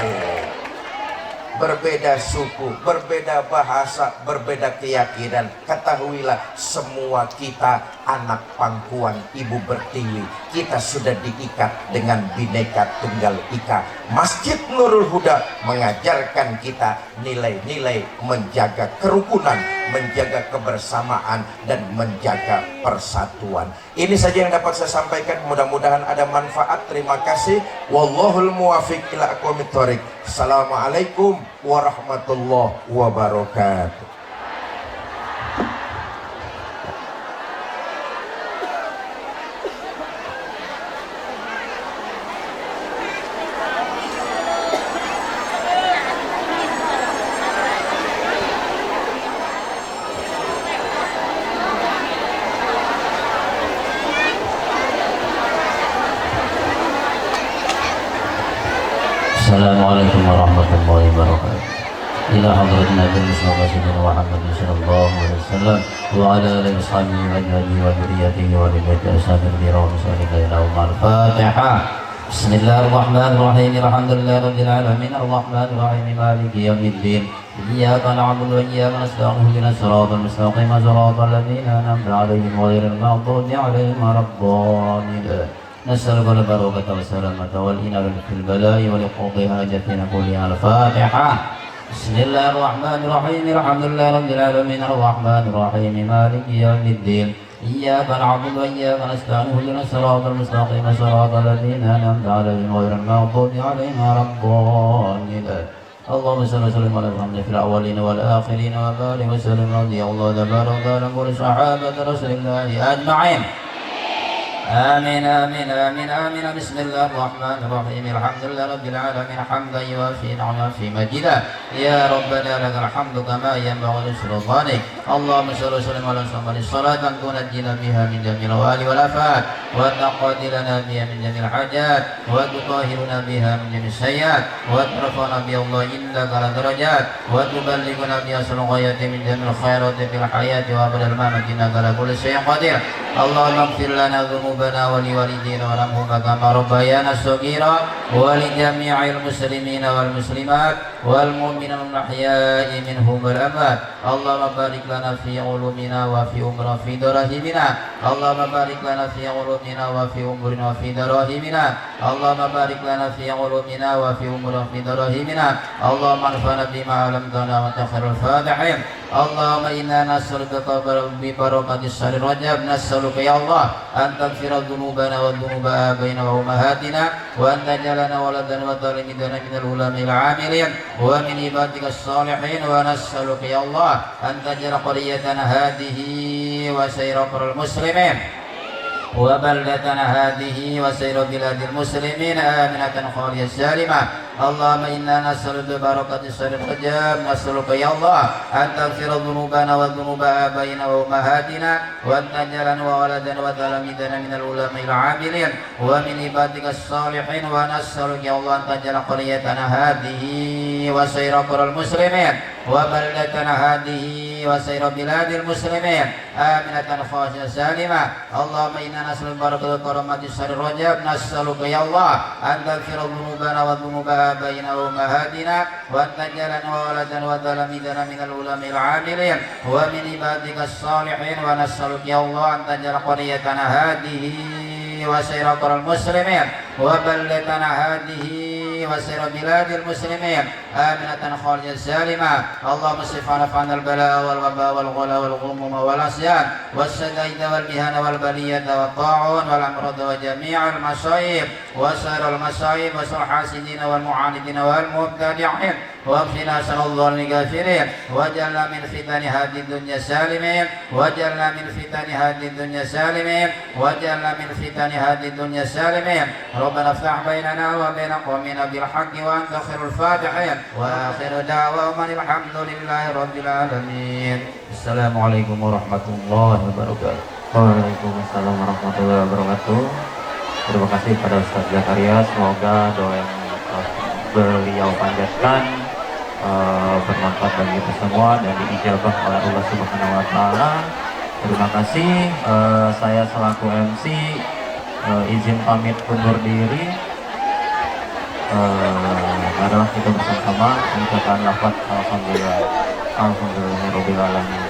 Berbeda suku, berbeda bahasa, berbeda keyakinan. Ketahuilah semua kita anak pangkuan Ibu Pertiwi. Kita sudah diikat dengan Bhinneka Tunggal Ika. Masjid Nurul Huda mengajarkan kita nilai-nilai menjaga kerukunan, menjaga kebersamaan, dan menjaga persatuan. Ini saja yang dapat saya sampaikan. Mudah-mudahan ada manfaat. Terima kasih. Wallahul muwafiq ila aqwamit thoriq. Assalamualaikum warahmatullahi wabarakatuh. Assalamualaikum warahmatullahi wabarakatuh. Ila hadrat Nabi Muhammad Muhammad sallallahu alaihi wasallam wa ala alihi washabihi wa alihi wa dzurriyyatihi wa baiti ashabihi radhiyallahu anhum. Al-Fatihah. Bismillahirrahmanirrahim. Alhamdulillahi rabbil alamin arrahmanir rahim maliki yaumiddin. Iyyaka na'budu wa iyyaka nasta'in ihdinas siratal mustaqim siratal ladzina an'amta 'alaihim ghairil maghdubi 'alaihim waladdallin. نسألك البركة والسلامة والإنابة في البلاء ولقضاء حاجتنا كلها. الفاتحة. بسم الله الرحمن الرحيم الحمد لله رب العالمين الرحمن الرحيم مالك يوم الدين إياك نعبد وإياك نستعين اهدنا الصراط المستقيم صراط الذين أنعمت عليهم غير المغضوب عليهم ولا الضالين. اللهم صل وسلم على محمد في الأولين والآخرين وبارك وسلم رضي الله تبارك وتعالى عن صحابة رسول الله أجمعين. آمين آمين آمين آمين. بسم الله الرحمن الرحيم الحمد لله رب العالمين حمدا يوافي نعمه في مجيدا يا ربنا لك الحمد كما ينبغي لسلطانك. اللهم صل وسلم على محمد صلاة تنجينا بها من جميع الأهوال والآفات وتقضي لنا بها من جميع الحاجات وتطهرنا بها من جميع السيئات وترفعنا بها الله عندك على درجات وتبلغنا بها أصل الغايات من جميع الخيرات في الحياة وأبد الممات إنك على كل شيء قدير. اللهم اغفر لنا ذنوبنا ولوالدينا وارحمهما كما ربيانا صغيرا ولجميع المسلمين والمسلمات والمؤمنين الأحياء منهم والأموات. اللهم بارك لنا في علومنا وفي أمورنا وفي دراهمنا. اللهم بارك لنا في علومنا وفي أمورنا وفي دراهمنا. اللهم بارك لنا في علومنا وفي أمورنا وفي دراهمنا. اللهم انفعنا بما علمتنا وأنت خير الفاتحين. اللهم إنا نسألك ببركة الشهر رجب نسألك يا الله أن تغفر ذنوبنا وذنوب آبائنا وأمهاتنا وأن تجعلنا ولدا وتلميذنا من العلماء العاملين ومن عبادك الصالحين. ونسألك يا الله أن تجعل قريتنا هذه وسائر قرى المسلمين وبلدتنا هذه وسائر بلاد المسلمين آمنة خالية سالمة. اللهم إنا نسألك ببركة الشهر الرجب نسألك يا الله أن تغفر ذنوبنا وذنوب آبائنا وأمهاتنا وأن تجعلنا ولدا وتلاميذنا من العلماء العاملين ومن عبادك الصالحين. ونسألك يا الله أن تجعل قريتنا هذه وسائر قرى المسلمين وبلدتنا هذه وسائر بلاد المسلمين آمنة خاشعة سالمة. اللهم إنا نسألك بركة كرامة الشهر الرجب نسألك يا الله أن تغفر ذنوبنا وذنوب آبائنا وأمهاتنا وأن تجعلنا ولدا وتلاميذنا من العلماء العاملين ومن عبادك الصالحين. ونسألك يا الله أن تجعل قريتنا هذه وسائر قرى المسلمين وبلدتنا هذه وسائر بلاد المسلمين آمنة خالية سالمة. اللهم اصرف عنا البلاء والوباء والغلا والغموم والعصيان والشدائد والمهن والبلية والطاعون والأمراض وجميع المصائب وسائر المصائب وسائر الحاسدين والمعاندين والمبتدعين واكفنا شر الظالمين الكافرين واجعلنا من فتن هذه الدنيا سالمين واجعلنا من فتن هذه الدنيا سالمين واجعلنا من فتن هذه الدنيا سالمين. ربنا افتح بيننا وبين قومنا بالحق وأنت خير الفاتحين وآخر دعواهم الحمد لله رب العالمين. السلام عليكم ورحمة الله وبركاته. Waalaikumsalam warahmatullahi wabarakatuh. Terima kasih pada Ustaz Zakaria. Semoga doa yang beliau panjatkan bermanfaat bagi kita semua dan diijabah oleh Allah Subhanahu wa taala. Terima kasih. Saya selaku MC izin pamit undur diri. Adalah kita bersama-sama mengucapkan lafaz alhamdulillah. Alhamdulillahirabbil alamin.